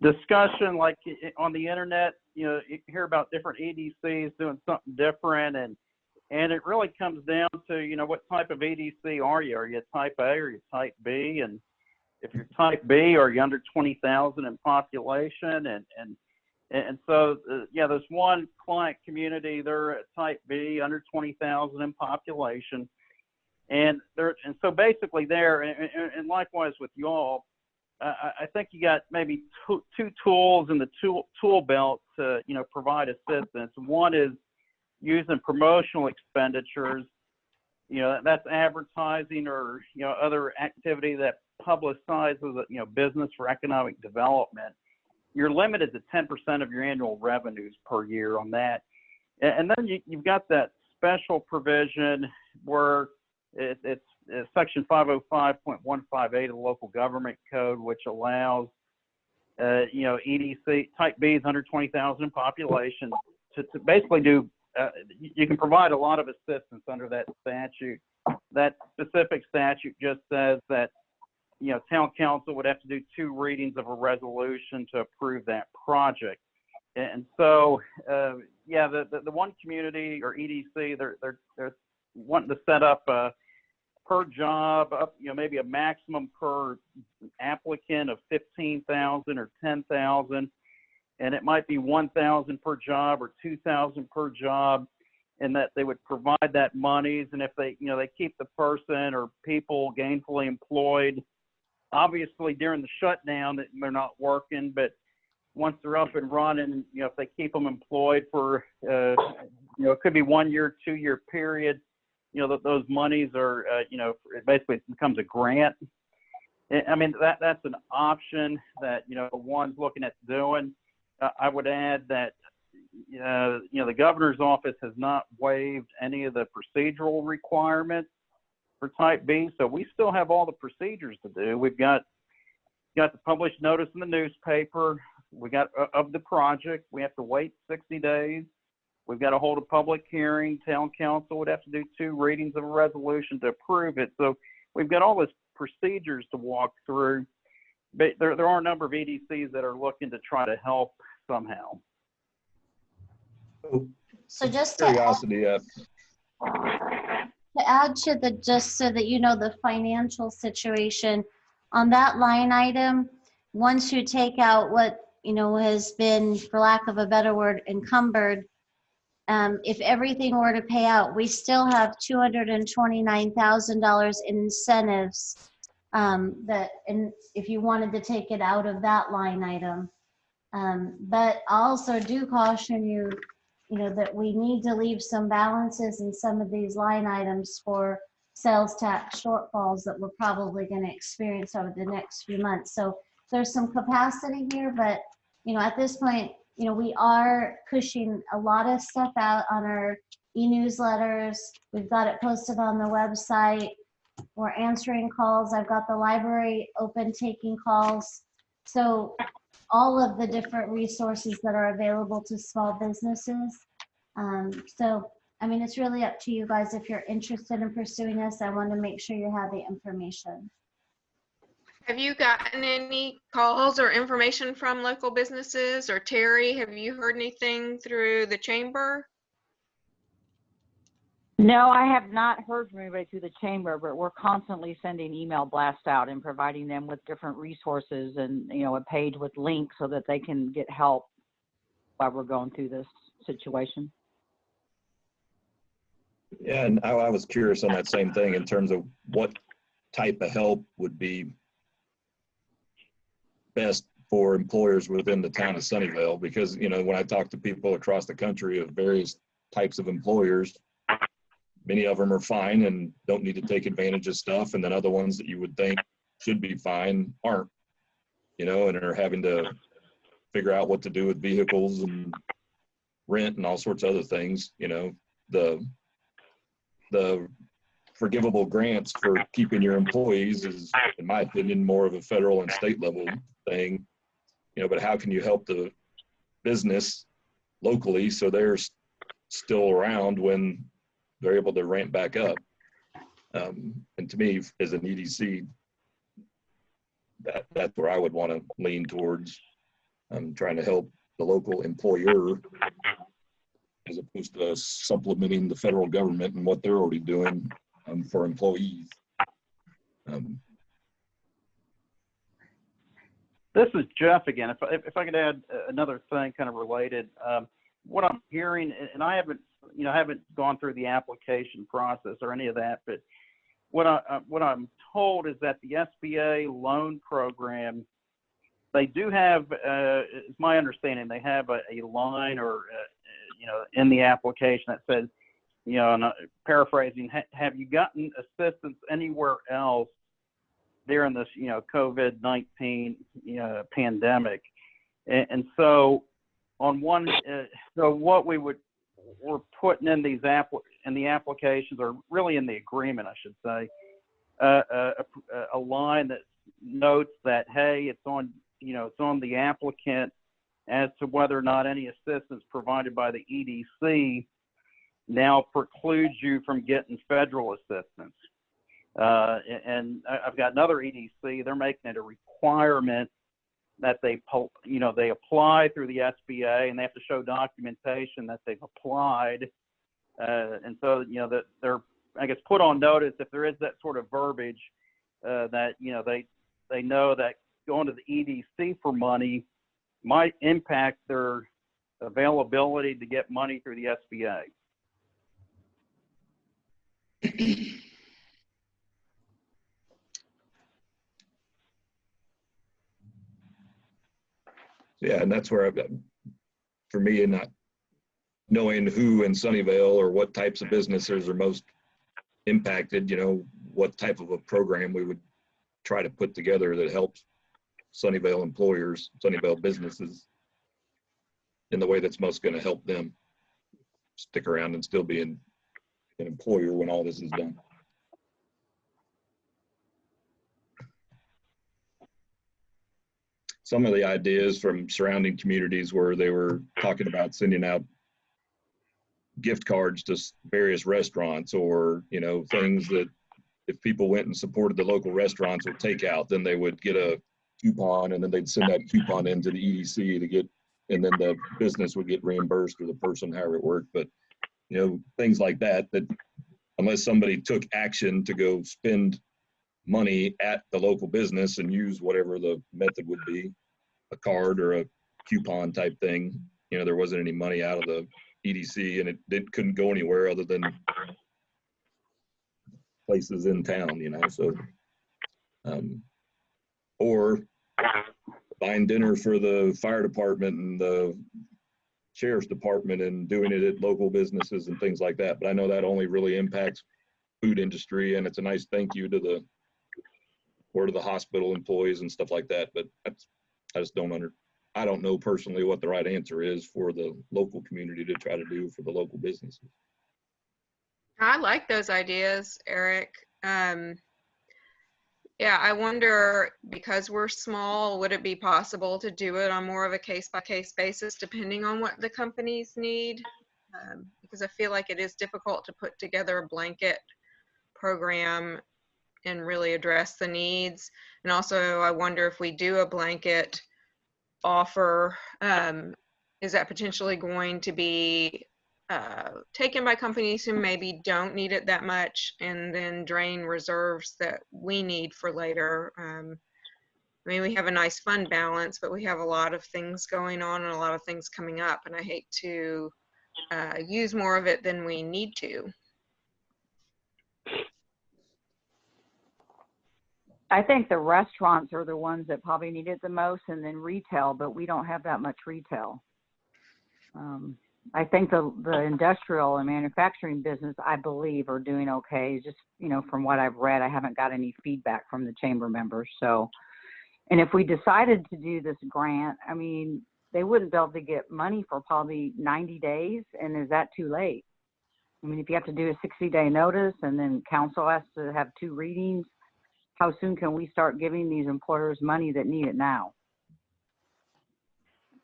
discussion, like on the internet, you hear about different EDCs doing something different, and it really comes down to, what type of EDC are you? Are you type A or are you type B? And if you're type B, are you under 20,000 in population? And so, yeah, there's one client community, they're at type B, under 20,000 in population. And so basically there, and likewise with y'all, I think you got maybe two tools in the tool belt to, provide assistance. One is using promotional expenditures, that's advertising or, other activity that publicizes, business for economic development. You're limited to 10% of your annual revenues per year on that. And then you've got that special provision where it's section 505.158 of the local government code, which allows, EDC type B's under 20,000 in population to basically do, you can provide a lot of assistance under that statute. That specific statute just says that, town council would have to do 2 readings of a resolution to approve that project. And so, yeah, the one community or EDC, they're wanting to set up per job up, maybe a maximum per applicant of 15,000 or 10,000, and it might be 1,000 per job or 2,000 per job, and that they would provide that monies. And if they, they keep the person or people gainfully employed, obviously during the shutdown they're not working, but once they're up and running, if they keep them employed for, it could be 1 year, 2 year period, those monies are, it basically becomes a grant. I mean, that's an option that, one's looking at doing. I would add that, the governor's office has not waived any of the procedural requirements for type B. So we still have all the procedures to do. We've got the published notice in the newspaper. We got of the project. We have to wait 60 days We've got to hold a public hearing. Town council would have to do 2 readings of a resolution to approve it. So we've got all this procedures to walk through. But there are a number of EDCs that are looking to try to help somehow. So just to Curiosity, add to the, just so that you know the financial situation on that line item, once you take out what, you know, has been, for lack of a better word, encumbered, if everything were to pay out, we still have $229,000 in incentives that, and if you wanted to take it out of that line item. But I also do caution you, you know, that we need to leave some balances in some of these line items for sales tax shortfalls that we're probably going to experience over the next few months. So there's some capacity here, but, you know, at this point, you know, we are pushing a lot of stuff out on our e-newsletters. We've got it posted on the website. We're answering calls. I've got the library open taking calls. So all of the different resources that are available to small businesses. So, I mean, it's really up to you guys if you're interested in pursuing this. I want to make sure you have the information. Have you gotten any calls or information from local businesses? Or Terry, have you heard anything through the chamber? No, I have not heard from anybody through the chamber, but we're constantly sending email blasts out and providing them with different resources and, you know, a page with links so that they can get help while we're going through this situation. yeah, and I was curious on that same thing in terms of what type of help would be best for employers within the town of Sunnyvale, because, you know, when I talk to people across the country of various types of employers, many of them are fine and don't need to take advantage of stuff, and then other ones that you would think should be fine aren't, you know, and are having to figure out what to do with vehicles and rent and all sorts of other things. You know, the forgivable grants for keeping your employees is, in my opinion, more of a federal and state level thing, you know, but how can you help the business locally so they're still around when they're able to ramp back up? And to me, as an EDC, that's where I would want to lean towards. Trying to help the local employer as opposed to supplementing the federal government and what they're already doing for employees. This is Jeff again. If I could add another thing kind of related, what I'm hearing, and I haven't gone through the application process or any of that, but what I'm told is that the SBA loan program, they do have, it's my understanding, they have a line or, you know, in the application that says, you know, and paraphrasing, have you gotten assistance anywhere else during this, you know, COVID-19 pandemic? And so on one, so what we're putting in these the applications, or really in the agreement, I should say, a line that notes that, hey, it's on the applicant as to whether or not any assistance provided by the EDC now precludes you from getting federal assistance. And I've got another EDC, they're making it a requirement that they apply through the SBA, and they have to show documentation that they've applied. And so, you know, that they're, I guess, put on notice if there is that sort of verbiage that, you know, they know that going to the EDC for money might impact their availability to get money through the SBA. Yeah, and that's where I've got, for me, and not knowing who in Sunnyvale or what types of businesses are most impacted, you know, what type of a program we would try to put together that helps Sunnyvale employers, Sunnyvale businesses in the way that's most going to help them stick around and still be an employer when all this is done. Some of the ideas from surrounding communities where they were talking about sending out gift cards to various restaurants, or, you know, things that if people went and supported the local restaurants with takeout, then they would get a coupon, and then they'd send that coupon into the EDC to get, and then the business would get reimbursed, or the person, however it worked. But, you know, things like that, that unless somebody took action to go spend money at the local business and use whatever the method would be, a card or a coupon type thing, you know, there wasn't any money out of the EDC, and it couldn't go anywhere other than places in town, you know. So or buying dinner for the fire department and the sheriff's department and doing it at local businesses and things like that. But I know that only really impacts food industry, and it's a nice thank you to the hospital employees and stuff like that. But I just I don't know personally what the right answer is for the local community to try to do for the local businesses. I like those ideas, Eric. Yeah, I wonder, because we're small, would it be possible to do it on more of a case-by-case basis, depending on what the companies need? Because I feel like it is difficult to put together a blanket program and really address the needs. And also, I wonder if we do a blanket offer, is that potentially going to be taken by companies who maybe don't need it that much, and then drain reserves that we need for later? I mean, we have a nice fund balance, but we have a lot of things going on and a lot of things coming up, and I hate to use more of it than we need to. I think the restaurants are the ones that probably need it the most, and then retail, but we don't have that much retail. I think the industrial and manufacturing business, I believe, are doing okay. Just, you know, from what I've read, I haven't got any feedback from the chamber members. So, and if we decided to do this grant, I mean, they wouldn't be able to get money for probably 90 days. And is that too late? I mean, if you have to do a 60-day notice and then council has to have 2 readings, how soon can we start giving these employers money that need it now?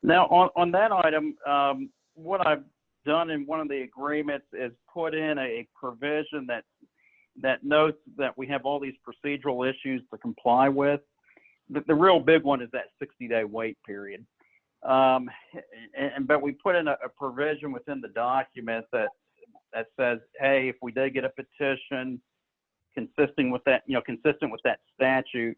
Now, on that item, what I've done in one of the agreements is put in a provision that notes that we have all these procedural issues to comply with. The real big one is that 60-day wait period. But we put in a provision within the document that says, hey, if we did get a petition consistent with that statute,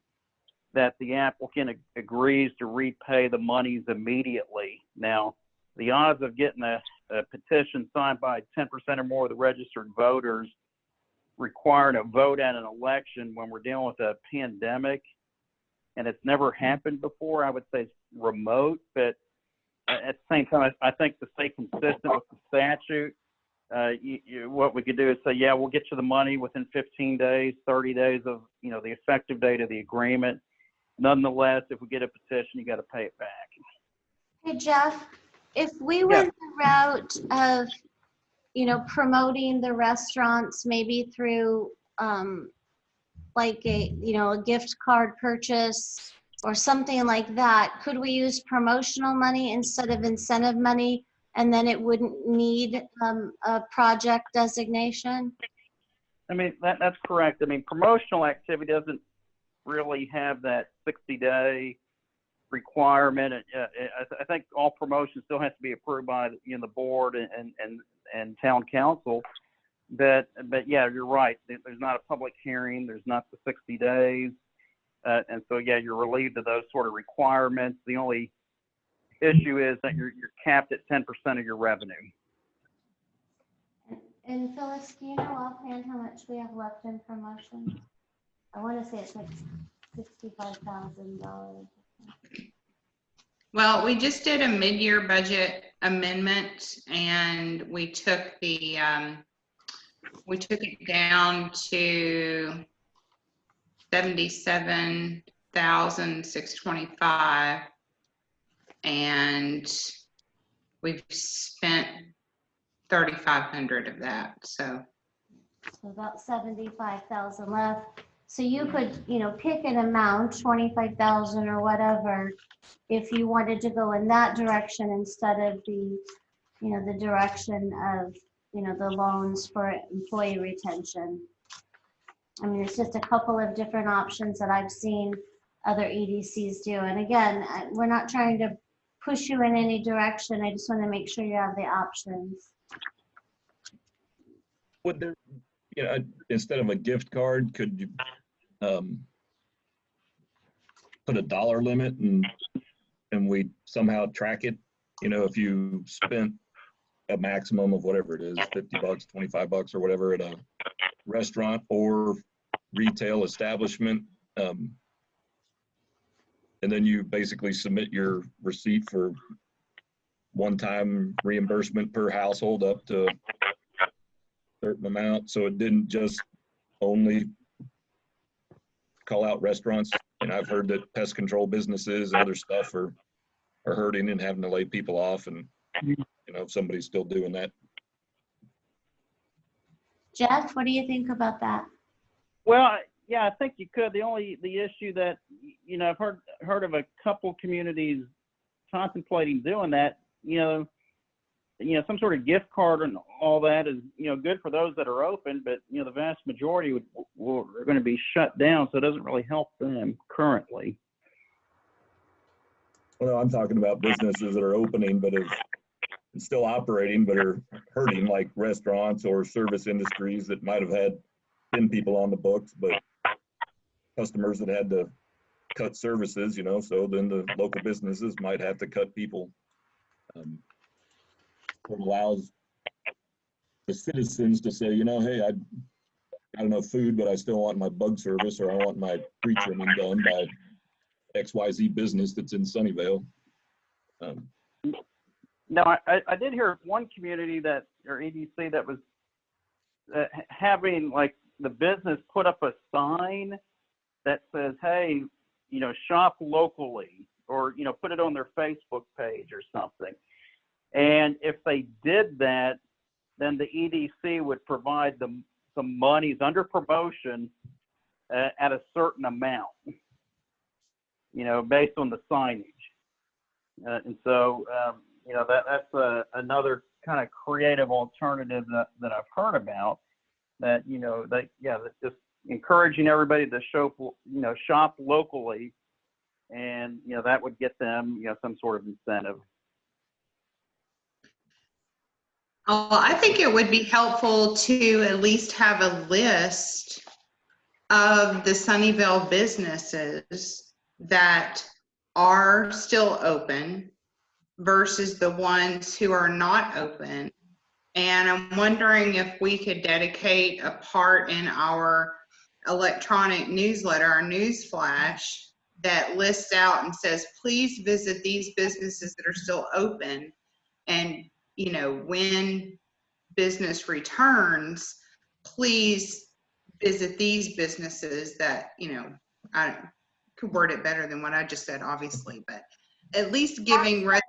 that the applicant agrees to repay the monies immediately. Now, the odds of getting a petition signed by 10% or more of the registered voters requiring a vote at an election when we're dealing with a pandemic, and it's never happened before, I would say it's remote. But at the same time, I think to stay consistent with the statute, what we could do is say, yeah, we'll get you the money within 15 days, 30 days of, you know, the effective date of the agreement. Nonetheless, if we get a petition, you got to pay it back. Hey, Jeff, if we went the route of, you know, promoting the restaurants maybe through like a, you know, a gift card purchase or something like that, could we use promotional money instead of incentive money, and then it wouldn't need a project designation? I mean, that's correct. I mean, promotional activity doesn't really have that 60-day requirement. I think all promotion still has to be approved by, you know, the board and town council. But yeah, you're right. There's not a public hearing. There's not the 60 days. And so, yeah, you're relieved of those sort of requirements. The only issue is that you're capped at 10% of your revenue. And Phyllis, do you know offhand how much we have left in promotion? I want to say it's like $65,000. Well, we just did a mid-year budget amendment, and we took it down to $77,625, and we've spent 3,500 of that. So about 75,000 left. So you could, you know, pick an amount, 25,000 or whatever, if you wanted to go in that direction instead of the, you know, the direction of the loans for employee retention. I mean, it's just a couple of different options that I've seen other EDCs do. And again, we're not trying to push you in any direction. I just want to make sure you have the options. Would there, instead of a gift card, could you put a dollar limit and we somehow track it? If you spent a maximum of whatever it is, $50, $25 or whatever at a restaurant or retail establishment, and then you basically submit your receipt for one-time reimbursement per household up to a certain amount. So it didn't just only call out restaurants. And I've heard that pest control businesses and other stuff are hurting and having to lay people off. And, if somebody's still doing that. Jeff, what do you think about that? Well, yeah, I think you could. The issue that, I've heard of a couple communities contemplating doing that, some sort of gift card and all that is, good for those that are open, but, the vast majority are going to be shut down. So it doesn't really help them currently. Well, I'm talking about businesses that are opening, but are still operating, but are hurting, like restaurants or service industries that might have had 10 people on the books, but customers that had to cut services, so then the local businesses might have to cut people. It allows the citizens to say, hey, I got enough food, but I still want my bug service, or I want my tree trimming done by XYZ business that's in Sunnyvale. No, I did hear one community or EDC that was having like the business put up a sign that says, hey, shop locally, or, put it on their Facebook page or something. And if they did that, then the EDC would provide them some monies under promotion at a certain amount, based on the signage. And so, that's another kind of creative alternative that I've heard about, that, that just encouraging everybody to shop locally, and, that would get them, some sort of incentive. Oh, I think it would be helpful to at least have a list of the Sunnyvale businesses that are still open versus the ones who are not open. And I'm wondering if we could dedicate a part in our electronic newsletter, our news flash, that lists out and says, please visit these businesses that are still open. And, when business returns, please visit these businesses that, I could word it better than what I just said, obviously, but at least giving the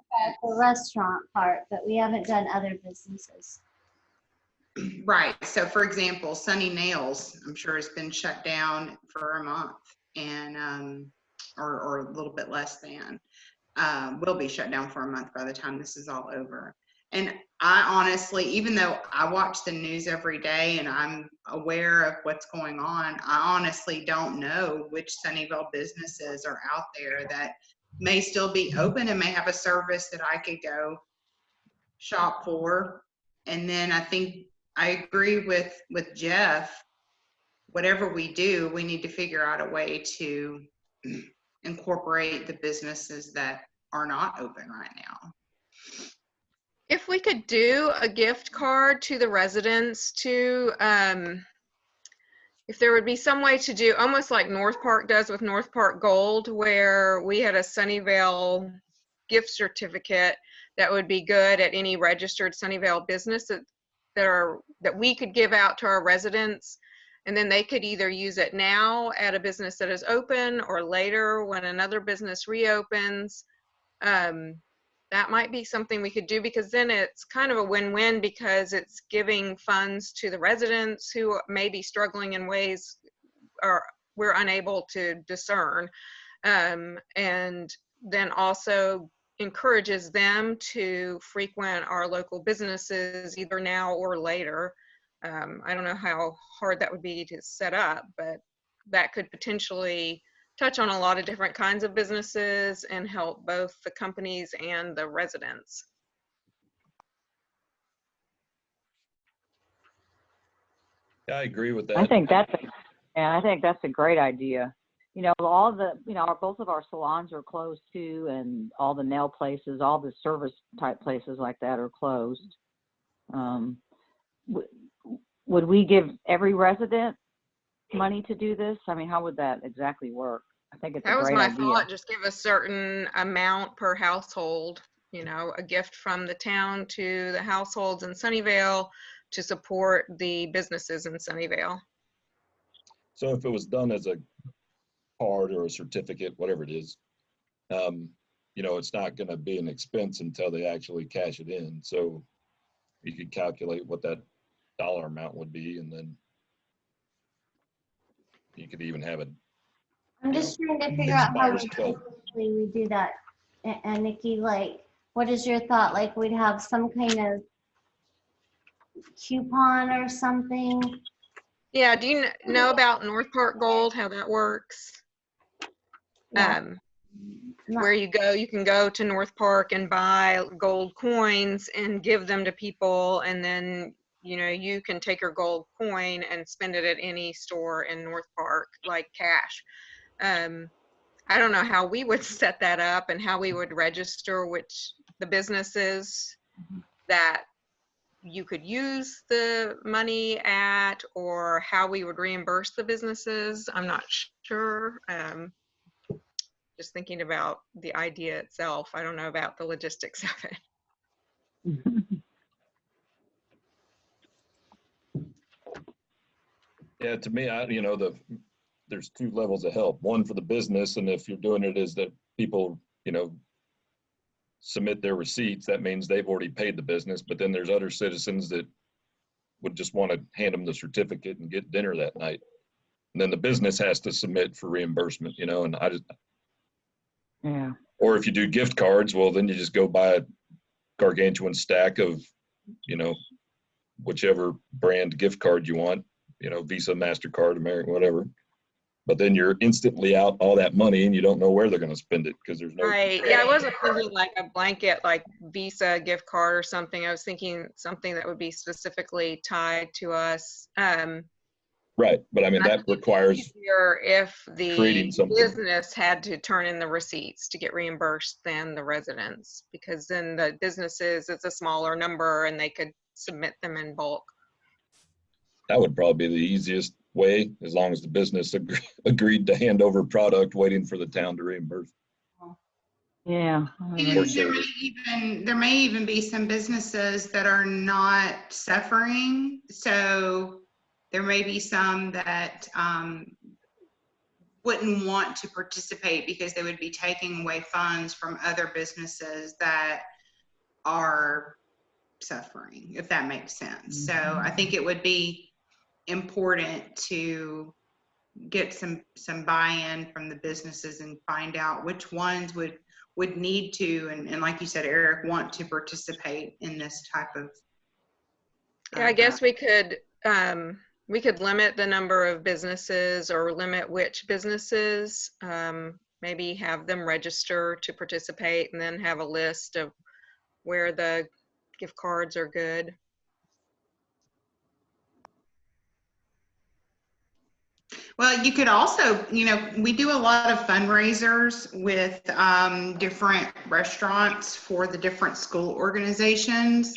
restaurant part, but we haven't done other businesses. Right. So for example, Sunny Nails, I'm sure has been shut down for a month, and or a little bit less than, will be shut down for a month by the time this is all over. And I honestly, even though I watch the news every day and I'm aware of what's going on, I honestly don't know which Sunnyvale businesses are out there that may still be open and may have a service that I could go shop for. And then I think I agree with Jeff. Whatever we do, we need to figure out a way to incorporate the businesses that are not open right now. If we could do a gift card to the residents to, if there would be some way to do, almost like North Park does with North Park Gold, where we had a Sunnyvale gift certificate that would be good at any registered Sunnyvale business that we could give out to our residents, and then they could either use it now at a business that is open or later when another business reopens. That might be something we could do, because then it's kind of a win-win, because it's giving funds to the residents who may be struggling in ways we're unable to discern. And then also encourages them to frequent our local businesses either now or later. I don't know how hard that would be to set up, but that could potentially touch on a lot of different kinds of businesses and help both the companies and the residents. Yeah, I agree with that. I think that's a great idea. You know, all the, you know, both of our salons are closed too, and all the nail places, all the service type places like that are closed. Would we give every resident money to do this? I mean, how would that exactly work? I think it's a That was great my idea. thought, just give a certain amount per household, you know, a gift from the town to the households in Sunnyvale to support the businesses in Sunnyvale. So if it was done as a card or a certificate, whatever it is, you know, it's not going to be an expense until they actually cash it in. So you could calculate what that dollar amount would be, and then you could even have it. I'm just trying to figure out how Expires 12. we do that. And Nikki, like, what is your thought? Like, we'd have some kind of coupon or something? Yeah, do you know about North Park Gold, how that works? Yeah. Where you can go to North Park and buy gold coins and give them to people, and then, you know, you can take your gold coin and spend it at any store in North Park, like cash. I don't know how we would set that up and how we would register which the businesses that you could use the money at, or how we would reimburse the businesses. I'm not sure. Just thinking about the idea itself. I don't know about the logistics of it. Yeah, to me, you know, there's two levels of help. One for the business, and if you're doing it is that people, you know, submit their receipts, that means they've already paid the business. But then there's other citizens that would just want to hand them the certificate and get dinner that night. And then the business has to submit for reimbursement, you know, and I just, yeah. Or if you do gift cards, well, then you just go buy a gargantuan stack of, you know, whichever brand gift card you want, you know, Visa, MasterCard, American, whatever. But then you're instantly out all that money and you don't know where they're going to spend it because there's no. Right. Yeah, I wasn't thinking like a blanket, like Visa gift card or something. I was thinking something that would be specifically tied to us. Right. But I mean, that requires easier if the creating something. business had to turn in the receipts to get reimbursed than the residents, because then the businesses, it's a smaller number and they could submit them in bulk. That would probably be the easiest way, as long as the business agreed to hand over product waiting for the town to reimburse. Yeah. There may even be some businesses that are not suffering. So there may be some that wouldn't want to participate because they would be taking away funds from other businesses that are suffering, if that makes sense. So I think it would be important to get some buy-in from the businesses and find out which ones would need to, and like you said, Eric, want to participate in this type of. Yeah, I guess we could limit the number of businesses, or limit which businesses, maybe have them register to participate, and then have a list of where the gift cards are good. Well, you could also, you know, we do a lot of fundraisers with different restaurants for the different school organizations.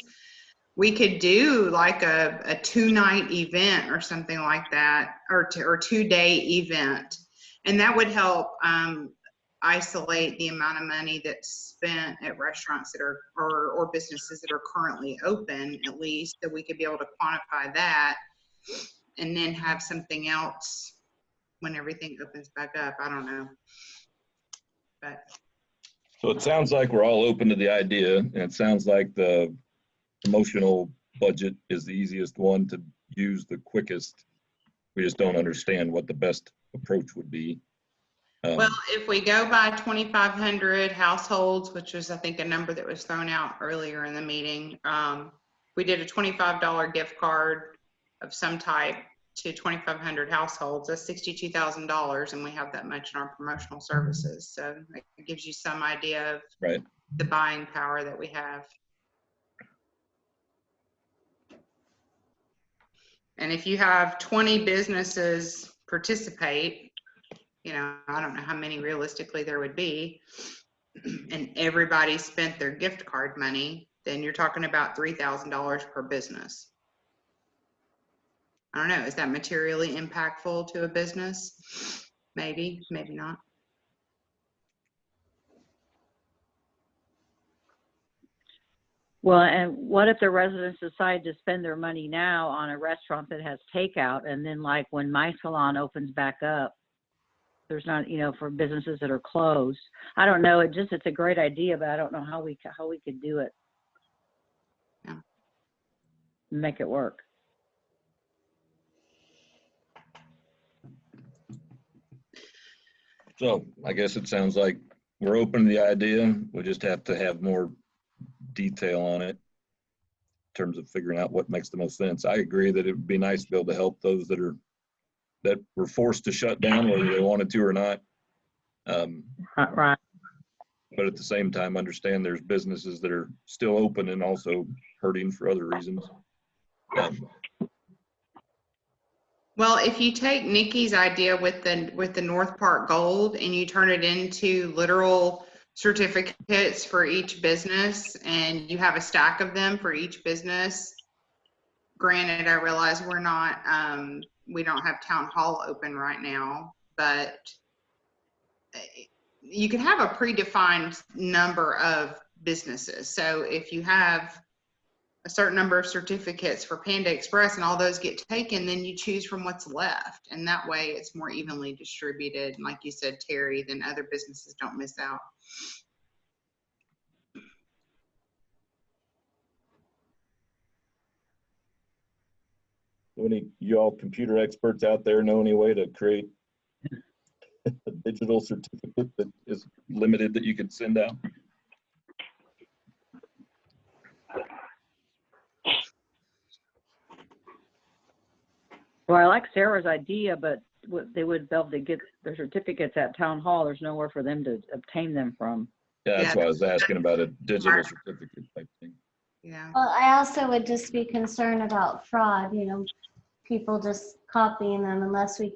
We could do like a 2-night event or something like that, or 2-day event. And that would help isolate the amount of money that's spent at restaurants that are, or businesses that are currently open, at least, that we could be able to quantify that, and then have something else when everything opens back up. I don't know. But So it sounds like we're all open to the idea, and it sounds like the promotional budget is the easiest one to use, the quickest. We just don't understand what the best approach would be. Well, if we go by 2,500 households, which was, I think, a number that was thrown out earlier in the meeting, we did a $25 gift card of some type to 2,500 households. That's $62,000, and we have that much in our promotional services. So it gives you some idea of Right. the buying power that we have. And if you have 20 businesses participate, you know, I don't know how many realistically there would be, and everybody spent their gift card money, then you're talking about $3,000 per business. I don't know, is that materially impactful to a business? Maybe, maybe not. Well, and what if the residents decide to spend their money now on a restaurant that has takeout, and then like when My Salon opens back up, there's not, you know, for businesses that are closed. I don't know. It's a great idea, but I don't know how we could do it. Yeah. Make it work. So I guess it sounds like we're open to the idea. We just have to have more detail on it in terms of figuring out what makes the most sense. I agree that it would be nice to be able to help those that were forced to shut down, whether they wanted to or not. Right. But at the same time, understand there's businesses that are still open and also hurting for other reasons. Well, if you take Nikki's idea with the North Park Gold and you turn it into literal certificates for each business, and you have a stack of them for each business. Granted, I realize we're not, we don't have town hall open right now, but you can have a predefined number of businesses. So if you have a certain number of certificates for Panda Express and all those get taken, then you choose from what's left. And that way it's more evenly distributed. And like you said, Terry, then other businesses don't miss out. Any you all computer experts out there know any way to create a digital certificate that is limited that you could send out? Well, I like Sarah's idea, but they would be able to get their certificates at town hall. There's nowhere for them to obtain them from. Yeah, that's why I was asking about a digital certificate type thing. Yeah. Well, I also would just be concerned about fraud, you know, people just copying them unless the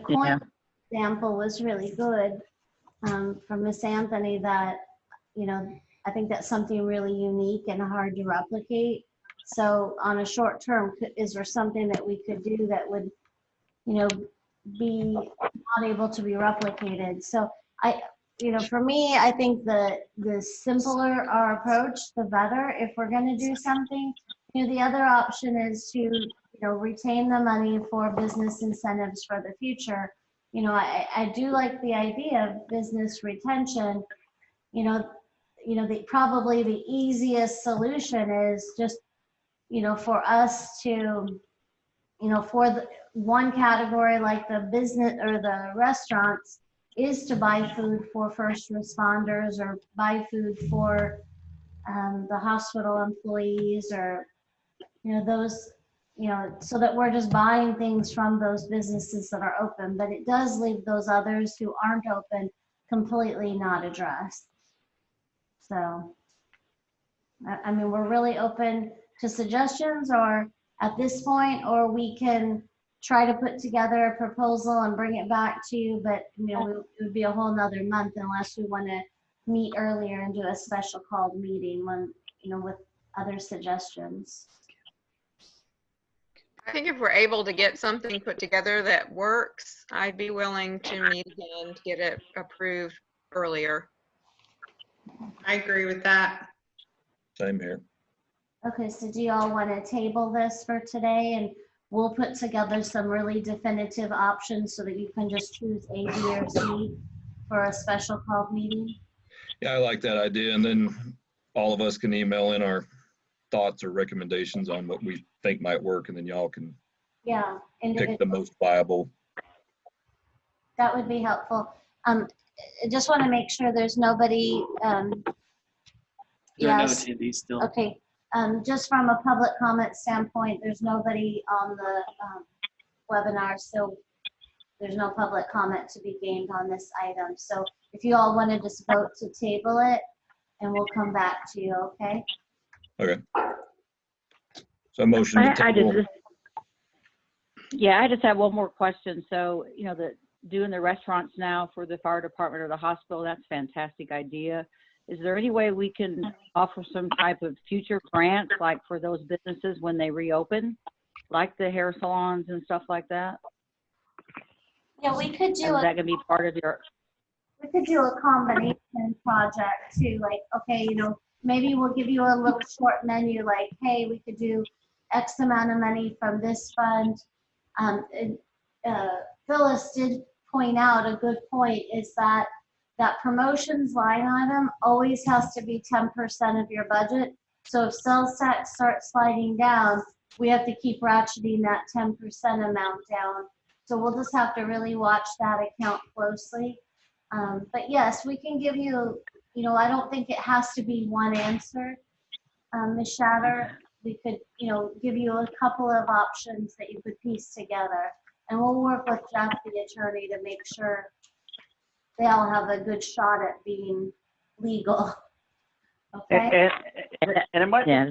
coin example was really good from Miss Anthony that, you know, I think that's something really unique and hard to replicate. So on a short term, is there something that we could do that would, you know, be not able to be replicated? So for me, I think the simpler our approach, the better. If we're going to do something, the other option is to, retain the money for business incentives for the future. I do like the idea of business retention. Probably the easiest solution is just, for us to, for the one category like the business or the restaurants, is to buy food for first responders or buy food for the hospital employees or, those, so that we're just buying things from those businesses that are open. But it does leave those others who aren't open completely not addressed. So, I mean, we're really open to suggestions or at this point, or we can try to put together a proposal and bring it back to you, but it would be a whole nother month unless we want to meet earlier and do a special called meeting when, with other suggestions. I think if we're able to get something put together that works, I'd be willing to meet again to get it approved earlier. I agree with that. Same here. Okay, so do y'all want to table this for today and we'll put together some really definitive options so that you can just choose A, B, or C for a special called meeting? Yeah, I like that idea. And then all of us can email in our thoughts or recommendations on what we think might work, and then y'all can pick the most viable. that would be helpful. I just want to make sure there's nobody, There are no yes, attendees still. okay. Just from a public comment standpoint, there's nobody on the webinar, so there's no public comment to be gained on this item. So if you all want to just vote to table it, and we'll come back to you, okay? Okay. So motion to table. I just have one more question. So, you know, doing the restaurants now for the fire department or the hospital, that's a fantastic idea. Is there any way we can offer some type of future grants, like for those businesses when they reopen, like the hair salons and stuff like that? Yeah, we could Is do that gonna be part of your? we could do a combination project too, like, okay, you know, maybe we'll give you a little short menu, like, hey, we could do X amount of money from this fund. Phyllis did point out a good point, is that promotions line item always has to be 10% of your budget. So if sales tax starts sliding down, we have to keep ratcheting that 10% amount down. So we'll just have to really watch that account closely. But yes, we can give you, you know, I don't think it has to be one answer, Ms. Shatter. We could, you know, give you a couple of options that you could piece together. And we'll work with Jeff, the attorney, to make sure they all have a good shot at being legal. Okay? And it might. Yeah,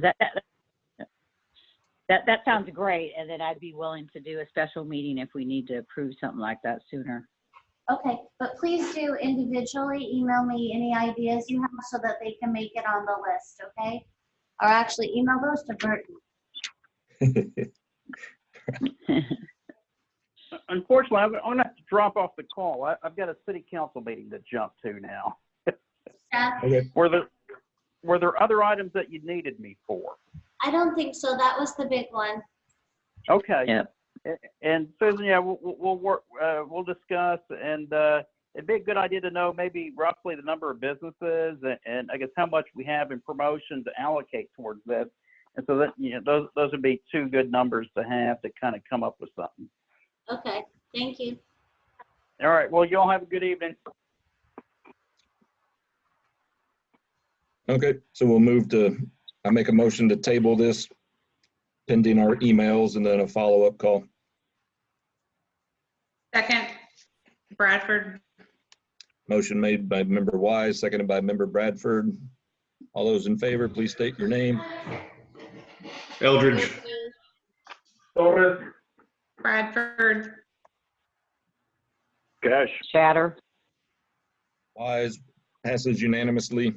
that sounds great. And then I'd be willing to do a special meeting if we need to approve something like that sooner. Okay, but please do individually email me any ideas you have so that they can make it on the list, okay? Or actually email those to Burton. Unfortunately, I'm gonna have to drop off the call. I've got a city council meeting to jump to now. Okay. Were there other items that you needed me for? I don't think so. That was the big one. Okay. Yeah. And Susan, yeah, we'll work. We'll discuss, and it'd be a good idea to know maybe roughly the number of businesses and I guess how much we have in promotion to allocate towards this. And so that, you know, those would be two good numbers to have to kind of come up with something. Okay, thank you. All right. Well, you all have a good evening. Okay, so we'll I make a motion to table this pending our emails and then a follow-up call. Second, Bradford. Motion made by member Wise, seconded by member Bradford. All those in favor, please state your name. Eldridge. Torres, Bradford. Cash. Shatter. Wise, passes unanimously.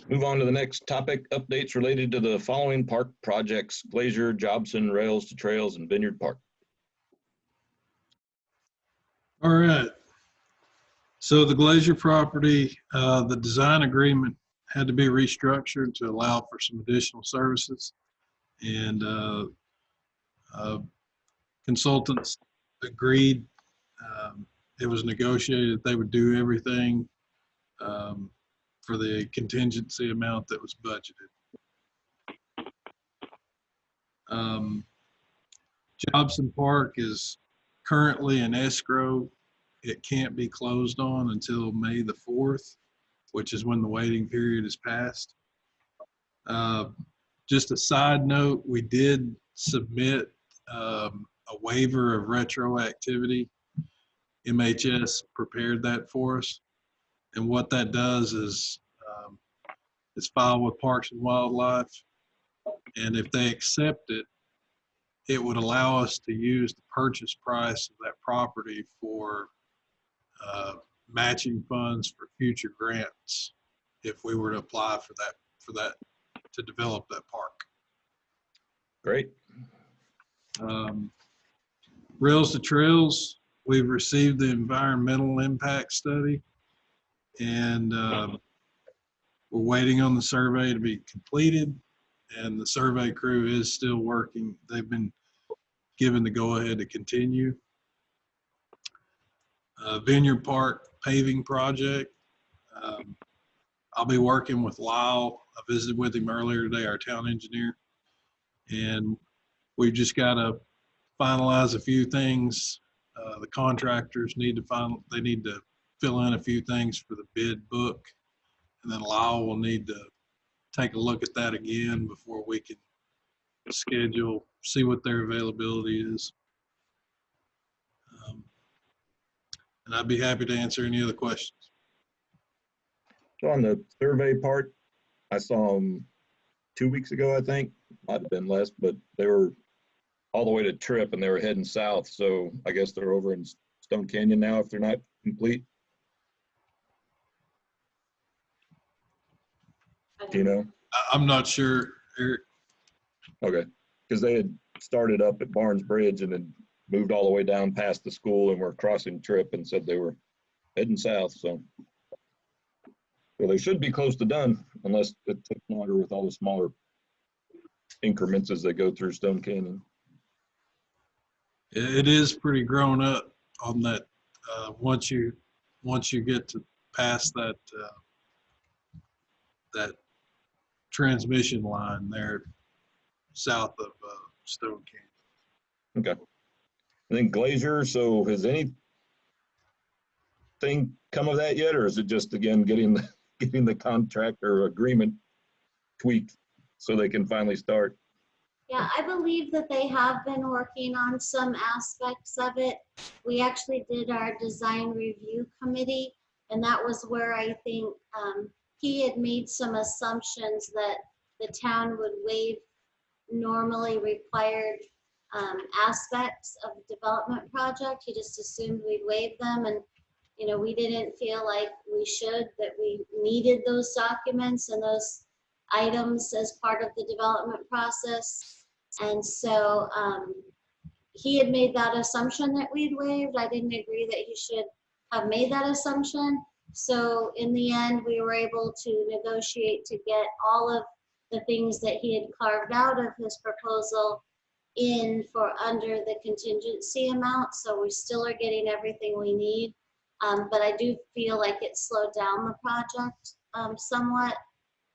Move on to the next topic, updates related to the following park projects: Glacier, Jobson, Rails to Trails, and Vineyard Park. All right. So the Glacier property, the design agreement had to be restructured to allow for some additional services. And consultants agreed. It was negotiated that they would do everything for the contingency amount that was budgeted. Jobson Park is currently in escrow. It can't be closed on until May the 4th, which is when the waiting period is passed. Just a side note, we did submit a waiver of retroactivity. MHS prepared that for us. And what that does is it's filed with Parks and Wildlife. And if they accept it, it would allow us to use the purchase price of that property for matching funds for future grants if we were to apply for that to develop that park. Great. Rails to Trails, we've received the environmental impact study, and we're waiting on the survey to be completed, and the survey crew is still working. They've been given the go-ahead to continue. Vineyard Park paving project. I'll be working with Lyle. I visited with him earlier today, our town engineer, and we've just got to finalize a few things The contractors need to fill in a few things for the bid book. And then Lyle will need to take a look at that again before we can schedule, see what their availability is. And I'd be happy to answer any other questions. So on the survey part, I saw them 2 weeks ago, I think, might have been less, but they were all the way to Tripp and they were heading south. So I guess they're over in Stone Canyon now if they're not complete. Do you know? I'm not sure, Eric. Okay, because they had started up at Barnes Bridge and then moved all the way down past the school and were crossing Tripp and said they were heading south, so they should be close to done unless it takes longer with all the smaller increments as they go through Stone Canyon. It is pretty grown up on that. Once you get to past that that transmission line there south of Stone Canyon. Okay. And then Glacier, so has anything come of that yet, or is it just again getting the contract or agreement tweaked so they can finally start? Yeah, I believe that they have been working on some aspects of it. We actually did our design review committee, and that was where I think he had made some assumptions that the town would waive normally required aspects of the development project. He just assumed we'd waive them, and we didn't feel like we should, that we needed those documents and those items as part of the development process. And so he had made that assumption that we'd waived. I didn't agree that he should have made that assumption. So in the end, we were able to negotiate to get all of the things that he had carved out of his proposal in for under the contingency amount. So we still are getting everything we need. But I do feel like it slowed down the project somewhat,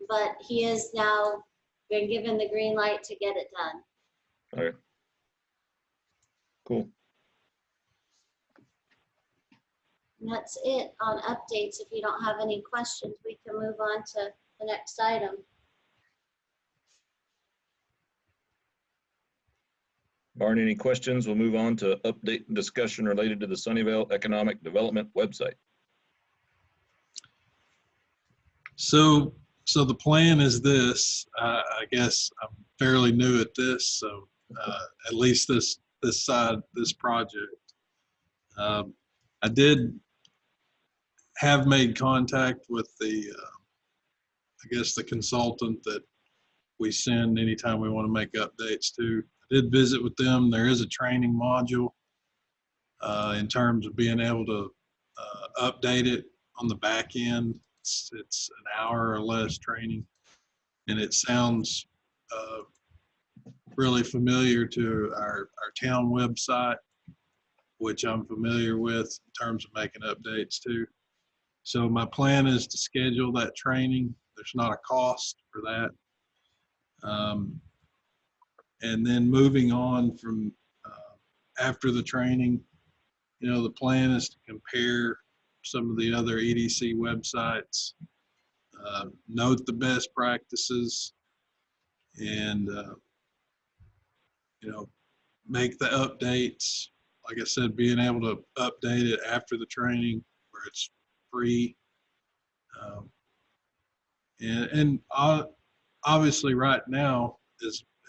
but he has now been given the green light to get it done. Okay. Cool. And that's it on updates. If you don't have any questions, we can move on to the next item. Barring any questions, we'll move on to update and discussion related to the Sunnyvale Economic Development website. So the plan is this. I guess I'm fairly new at this, so at least this project. I did have made contact with the consultant that we send anytime we want to make updates to. I did visit with them. There is a training module in terms of being able to update it on the back end. It's an hour or less training, and it sounds really familiar to our town website, which I'm familiar with in terms of making updates to. So my plan is to schedule that training. There's not a cost for that. And then moving on from after the training, the plan is to compare some of the other EDC websites, note the best practices, and make the updates. Like I said, being able to update it after the training where it's free. And obviously right now,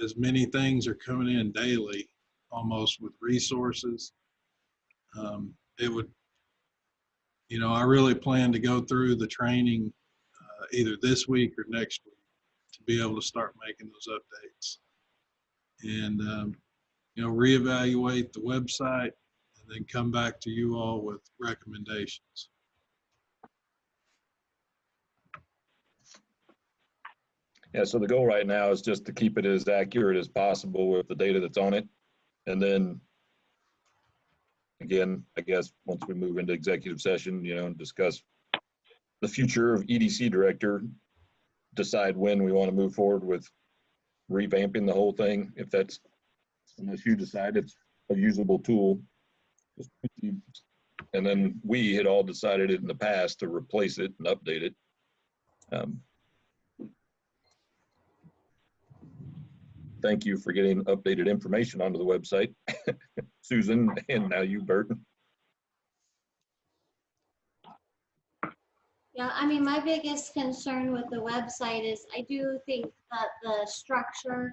as many things are coming in daily, almost with resources, it would, I really plan to go through the training either this week or next week to be able to start making those updates and, reevaluate the website and then come back to you all with recommendations. Yeah, so the goal right now is just to keep it as accurate as possible with the data that's on it. And then, again, I guess once we move into executive session, and discuss the future of EDC director, decide when we want to move forward with revamping the whole thing, if that's, unless you decide it's a usable tool. And then we had all decided in the past to replace it and update it. Thank you for getting updated information onto the website, Susan, and now you, Burton. Yeah, I mean, my biggest concern with the website is I do think that the structure,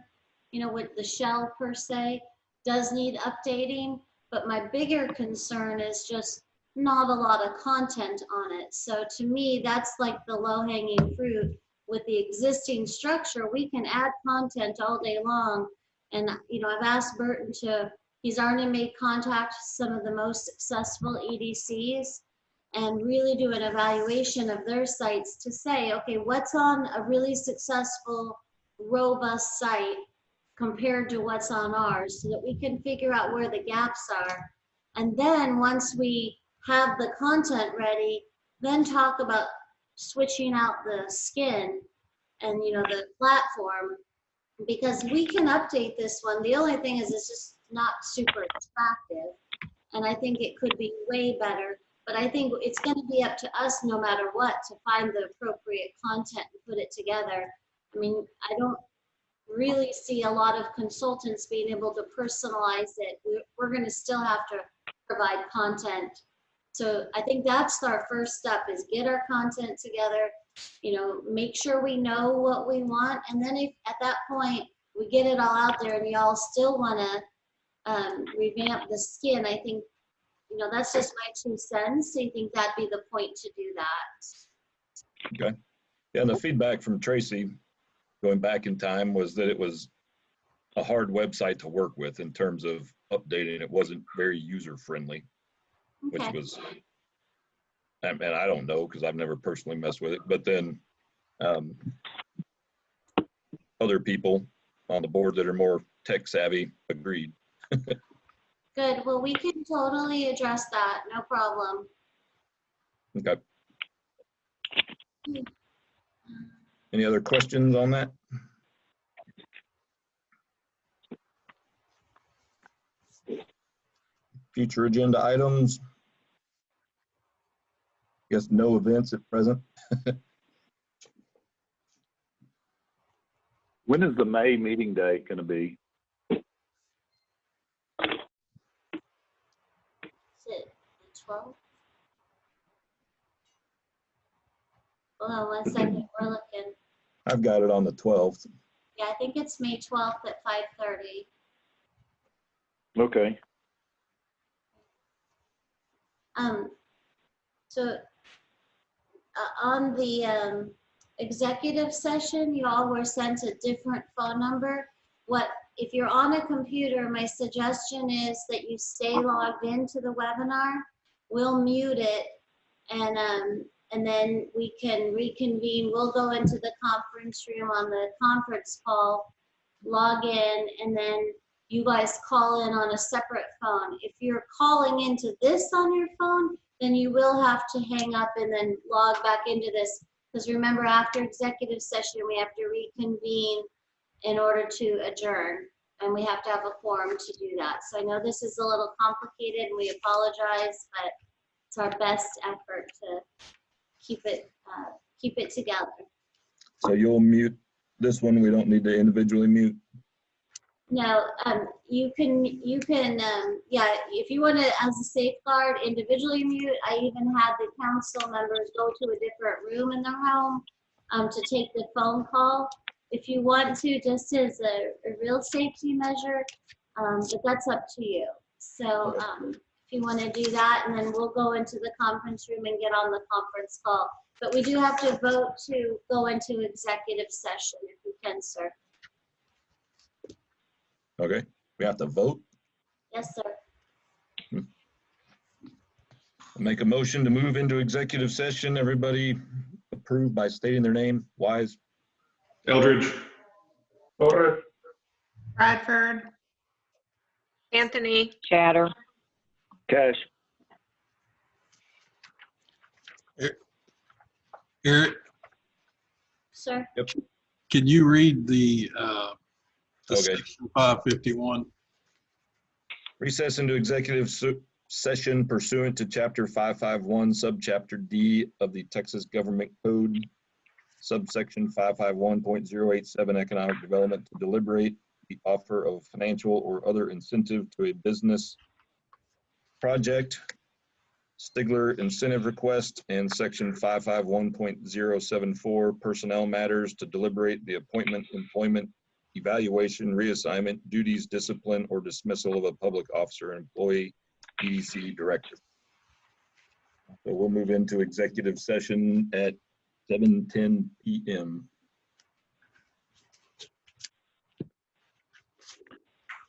you know, with the shell per se, does need updating. But my bigger concern is just not a lot of content on it. So to me, that's like the low-hanging fruit. With the existing structure, we can add content all day long. And, you know, I've asked Burton he's already made contact with some of the most successful EDCs and really do an evaluation of their sites to say, okay, what's on a really successful, robust site compared to what's on ours, so that we can figure out where the gaps are. And then once we have the content ready, then talk about switching out the skin and, you know, the platform, because we can update this one. The only thing is it's just not super attractive. And I think it could be way better. But I think it's going to be up to us, no matter what, to find the appropriate content and put it together. I mean, I don't really see a lot of consultants being able to personalize it. We're going to still have to provide content. So I think that's our first step, is get our content together, you know, make sure we know what we want. And then if at that point we get it all out there and y'all still want to revamp the skin, I think, you know, that's just my 2 cents. I think that'd be the point to do that. Okay. Yeah, and the feedback from Tracy going back in time was that it was a hard website to work with in terms of updating. It wasn't very user friendly, which Okay. was, and I don't know because I've never personally messed with it, but then other people on the board that are more tech savvy agreed. Good. Well, we can totally address that. No problem. Okay. Any other questions on that? Future agenda items? Guess no events at present. When is the May meeting day going to be? Is it the 12th? Hold on 1 second. We're looking. I've got it on the 12th. Yeah, I think it's May 12th at 5:30. Okay. So on the executive session, you all were sent a different phone number. If you're on a computer, my suggestion is that you stay logged into the webinar. We'll mute it, and then we can reconvene. We'll go into the conference room on the conference call, log in, and then you guys call in on a separate phone. If you're calling into this on your phone, then you will have to hang up and then log back into this. Because remember, after executive session, we have to reconvene in order to adjourn. And we have to have a quorum to do that. So I know this is a little complicated and we apologize, but it's our best effort to keep it together. So you'll mute this one. We don't need to individually mute. No, you can, yeah, if you want to, as a safeguard, individually mute. I even had the council members go to a different room in their home to take the phone call. If you want to, just as a real safety measure, but that's up to you. So if you want to do that, and then we'll go into the conference room and get on the conference call. But we do have to vote to go into executive session if we can, sir. Okay, we have to vote. Yes, sir. Make a motion to move into executive session. Everybody approved by stating their name. Wise. Eldridge. Torres. Bradford. Anthony, Chatter. Cash. Eric, Sir. Yep. can you read the Okay. section 551? Recess into executive session pursuant to Chapter 551, Subchapter D of the Texas Government Code, subsection 551.087, Economic Development, to deliberate the offer of financial or other incentive to a business project, Stigler incentive request, and section 551.074, personnel matters, to deliberate the appointment, employment, evaluation, reassignment, duties, discipline, or dismissal of a public officer, employee, EDC director. So we'll move into executive session at 7:10 p.m.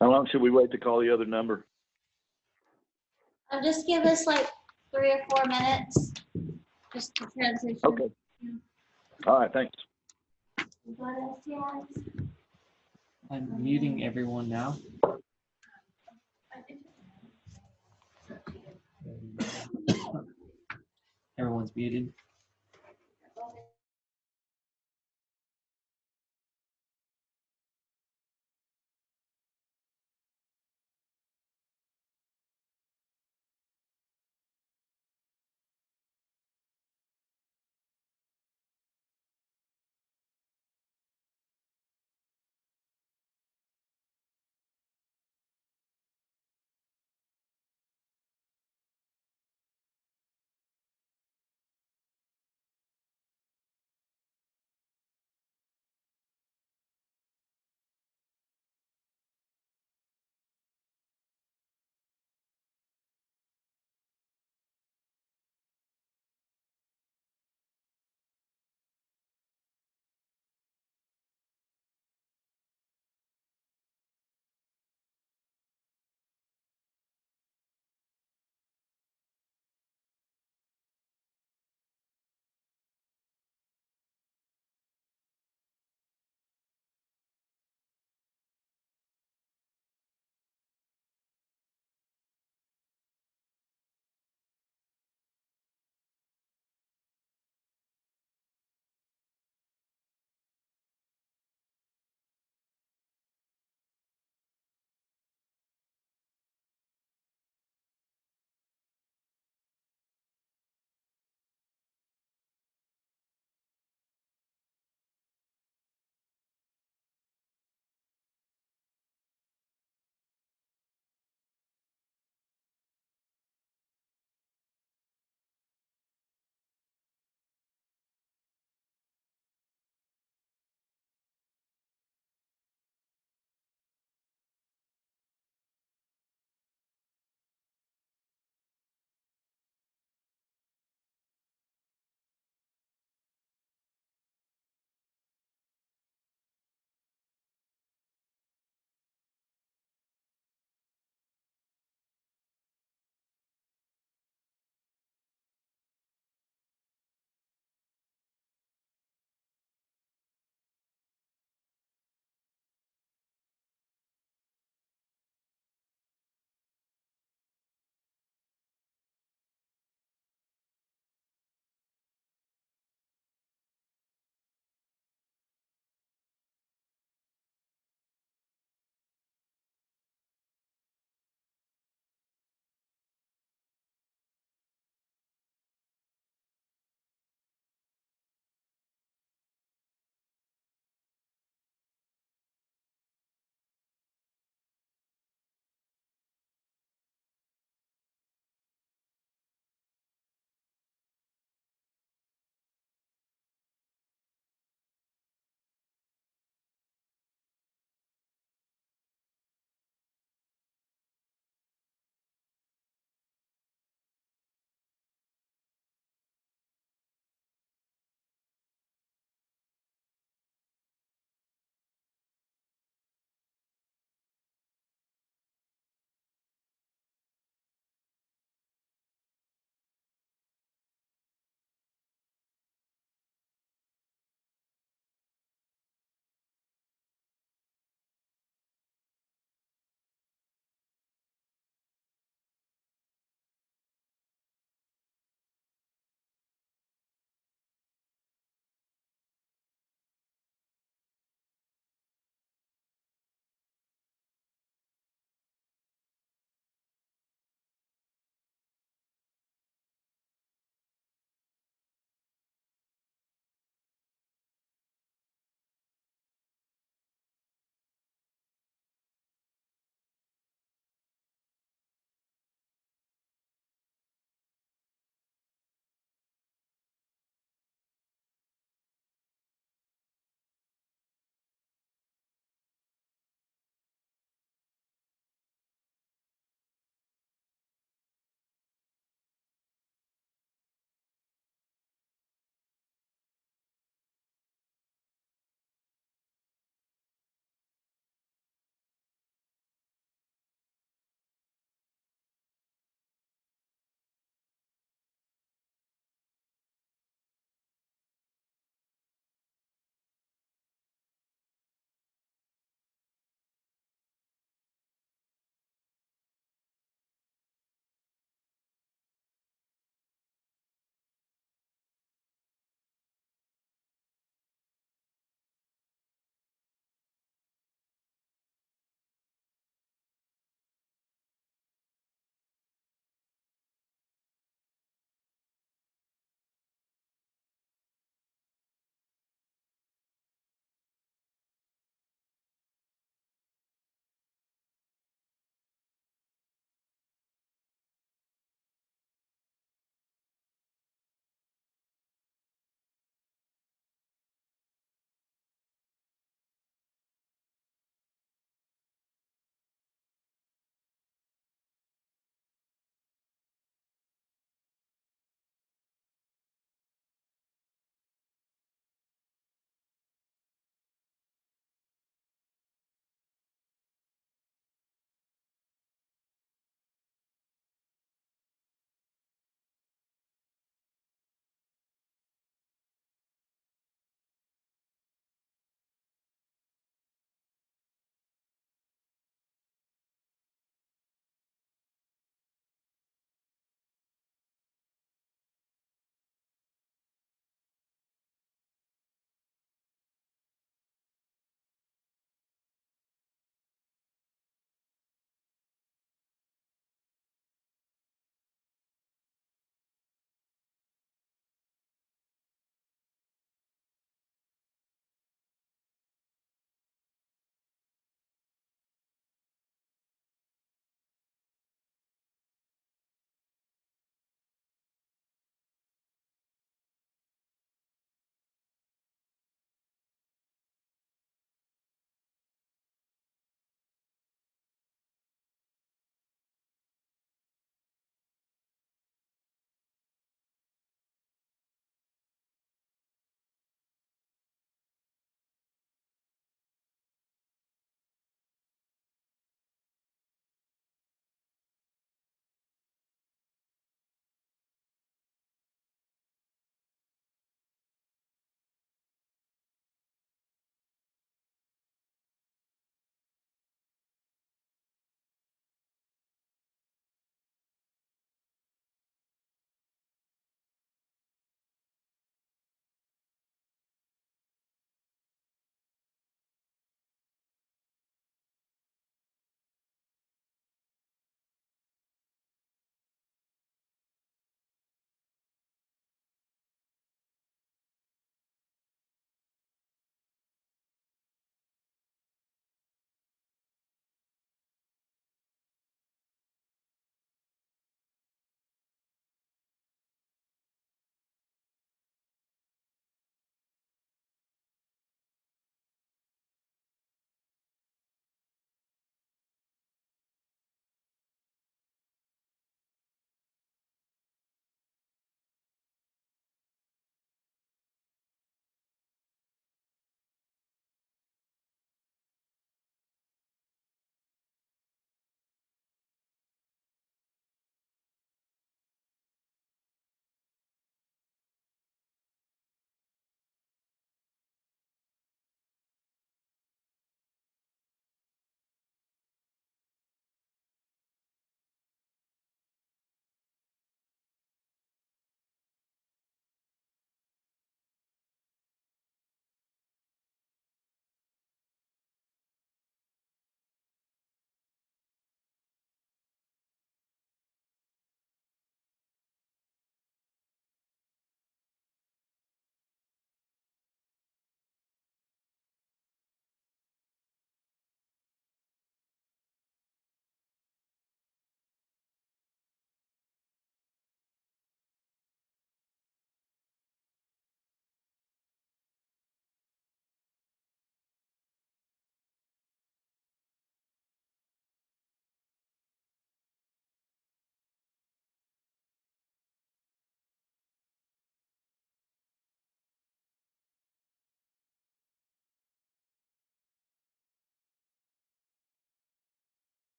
How long should we wait to call the other number? Just give us like 3 or 4 minutes, just to transition. Okay. All right, thanks. What else, yes? I'm muting everyone now. Everyone's muted.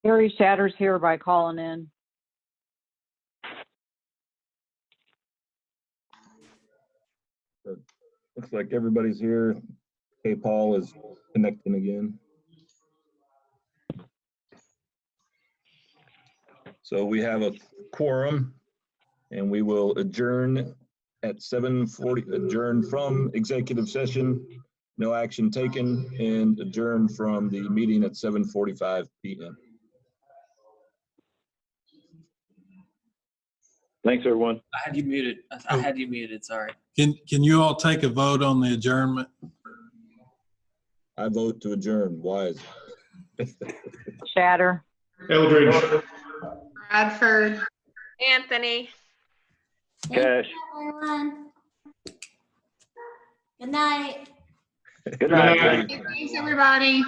Harry Shatter's here by calling in. Looks like everybody's here. Hey, Paul is connecting again. So we have a quorum and we will adjourn at 7:40, adjourn from executive session, no action taken, and adjourn from the meeting at 7:45 p.m. Thanks, everyone. I had you muted. I had you muted, sorry. Can you all take a vote on the adjournment? I vote to adjourn. Wise. Shatter. Eldridge. Bradford. Anthony. Cash. Everyone. Good night. Good night. night. Thanks, everybody.